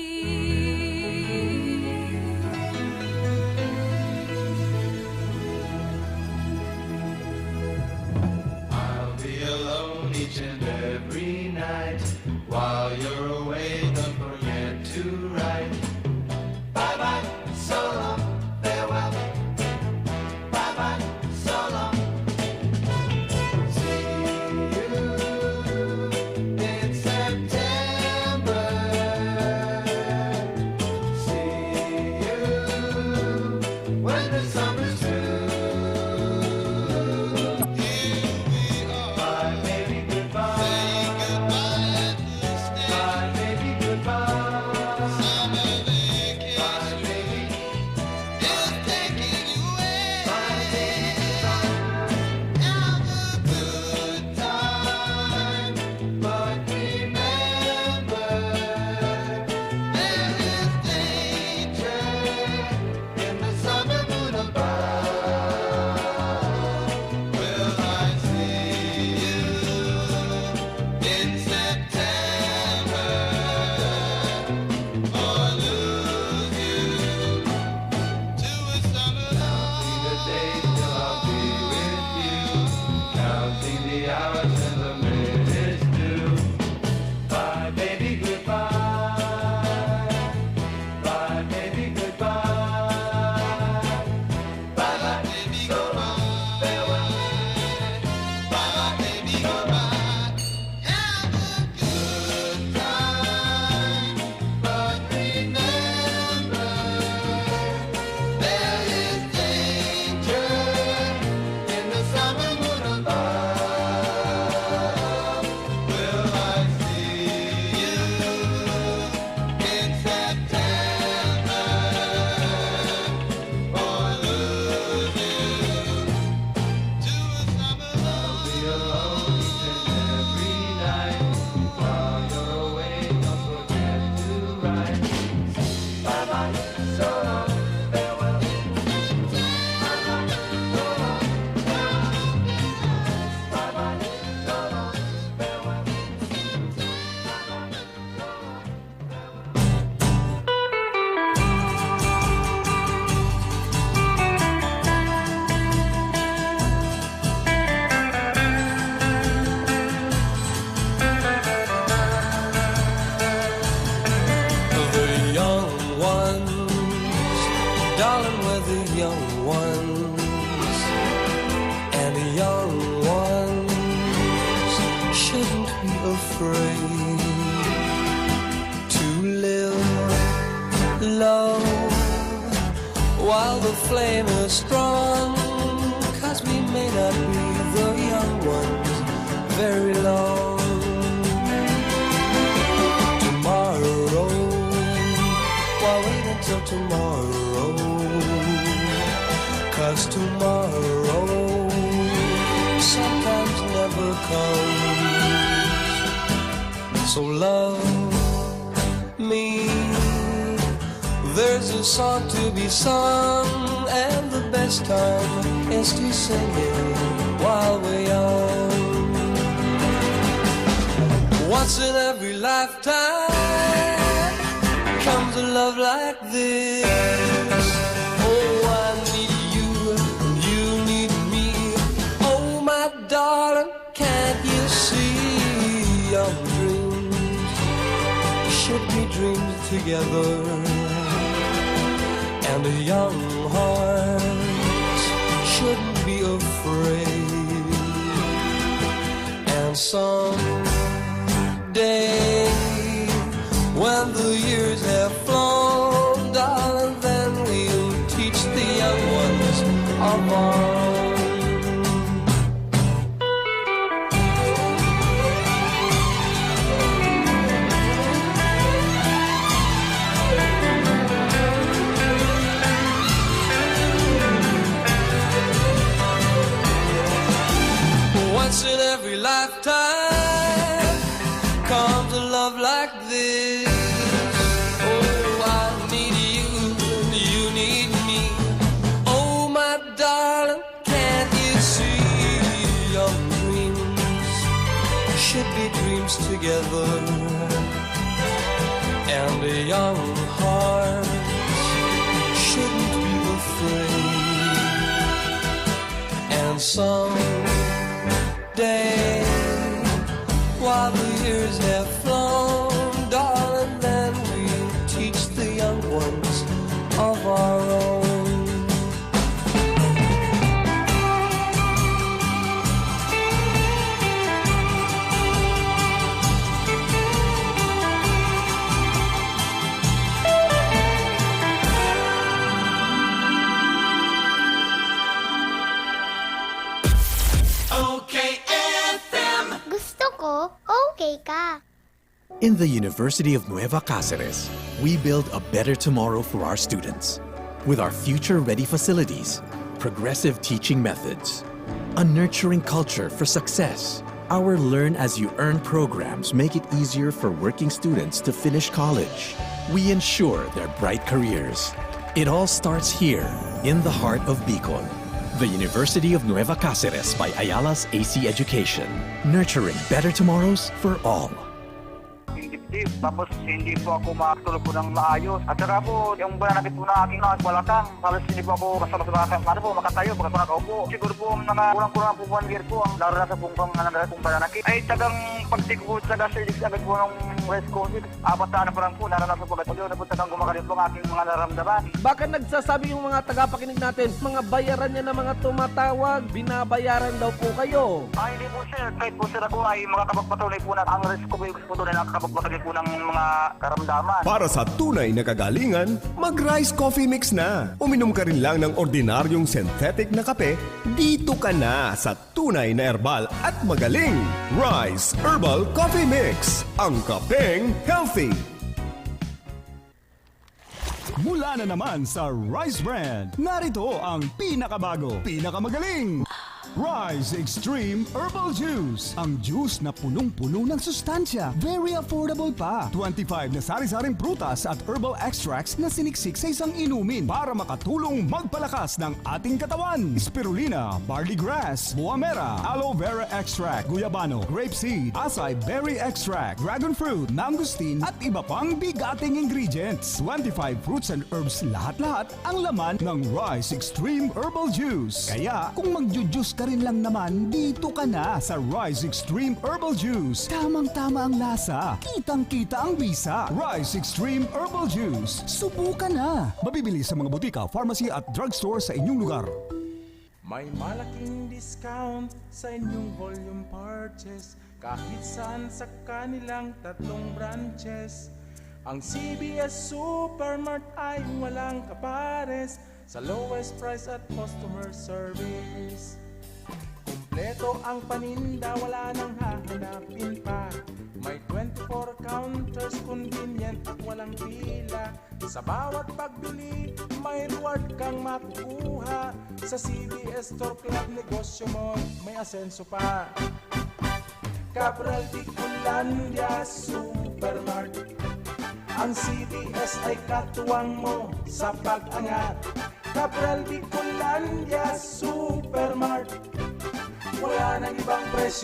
I'll be alone each and every night. While you're away, don't forget to write. Bye bye, so long, farewell. Bye bye, so long. See you in September. See you when the summer's through. Bye, baby, goodbye. Bye, baby, goodbye. Bye, baby. It's taking you away. Bye, baby, goodbye. Have a good time, but remember there is danger in the summer moon above. Will I see you in September or lose you to a summer love? The days till I'll be with you, counting the hours and the minutes due. Bye, baby, goodbye. Bye, baby, goodbye. Bye, bye, baby, so long, farewell. Bye, bye, baby, goodbye. Have a good time, but remember there is danger in the summer moon above. Will I see you in September or lose you to a summer love? I'll be alone each and every night. While you're away, don't forget to write. Bye bye, so long, farewell. Bye bye, so long, farewell. Bye bye, so long, farewell. The young ones, darling, we're the young ones, and the young ones shouldn't be afraid to live low while the flame is strong, 'cause we may not be the young ones very long. Tomorrow, why wait until tomorrow? 'Cause tomorrow sometimes never comes. So love me, there's a song to be sung, and the best time is to sing it while we're young. Once in every lifetime comes a love like this. Oh, I need you and you need me. Oh, my darling, can't you see? Young dreams should be dreamed together, and young hearts shouldn't be afraid And someday, when the years have flown, darling, then we'll teach the young ones of our own. Once in every lifetime comes a love like this. Oh, I need you and you need me. Oh, my darling, can't you see young dreams should be dreams together, and the young hearts shouldn't be afraid. And someday, while the years have flown, darling, then we'll teach the young ones of our own. Gusto ko, okay ka. In the University of Nueva Cáceres, we build a better tomorrow for our students. With our future-ready facilities, progressive teaching methods, a nurturing culture for success, our Learn-as-you-earn programs make it easier for working students to finish college. We ensure their bright careers. It all starts here, in the heart of Bicol. The University of Nueva Cáceres by Ayala's AC Education. Nurturing better tomorrows for all. Tapos hindi po ako makatulog po ng maayos. At saka po, yung bananakit po na aking balakang, halos hindi po ako kasama po makatayo, pagka po nakaupo. Siguro po mga kurang-kurang po 1 year po ang naranasan pong bananakit. Ay tagang pagtik po taga sa ilig agad po ng West Coast. 4 taon na po lang po, naranasan po agad. Pag na po tagang gumakalit po ang aking mga naramdaman. Bakit nagsasabi yung mga tagapakinig natin, mga bayaran niya na mga tumatawag, binabayaran daw po kayo? Ay hindi po sir, kahit po sir ako ay makakapagpatuloy po na ang risk ko po yung gusto po doon ay nakakapagpatuloy po ng mga karamdaman. Para sa tunay na kagalingan, mag-Rice Coffee Mix na. Uminom ka rin lang ng ordinaryong synthetic na kape, dito ka na sa tunay na herbal at magaling. Rice Herbal Coffee Mix. Ang kapeng healthy. Mula na naman sa Rice Brand, narito ang pinakabago, pinakamagaling. Rice Extreme Herbal Juice. Ang juice na punong-puno ng sustansya. Very affordable pa. 25 na sari-saring prutas at herbal extracts na siniksik sa isang inumin para makatulong magpalakas ng ating katawan. Spirulina, barley grass, buwa mera, aloe vera extract, guyabano, grapeseed, acai berry extract, dragon fruit, mangosteen at iba pang bigating ingredients. 25 fruits and herbs lahat-lahat ang laman ng Rice Extreme Herbal Juice. Kaya kung magjujuice ka rin lang naman, dito ka na sa Rice Extreme Herbal Juice. Tamang-tama ang lasa, kitang-kita ang bisa. Rice Extreme Herbal Juice. Subukan na. Mabibili sa mga butika, pharmacy at drugstore sa inyong lugar. May malaking discount sa inyong volume purchase kahit saan sa kanilang 3 branches. Ang CBS Supermart ay walang kapares sa lowest price at customer service. Kompleto ang paninda, wala nang hahanapin pa. May 24 counters, convenient at walang pila. Sa bawat pagbili, may reward kang makukuha. Sa CBS Store Club, negosyo mo may asenso pa. Cabral Bicolandia Supermart. Ang CBS ay katuwang mo sa pag-angat. Cabral Bicolandia Supermart. Wala nang ibang presyo.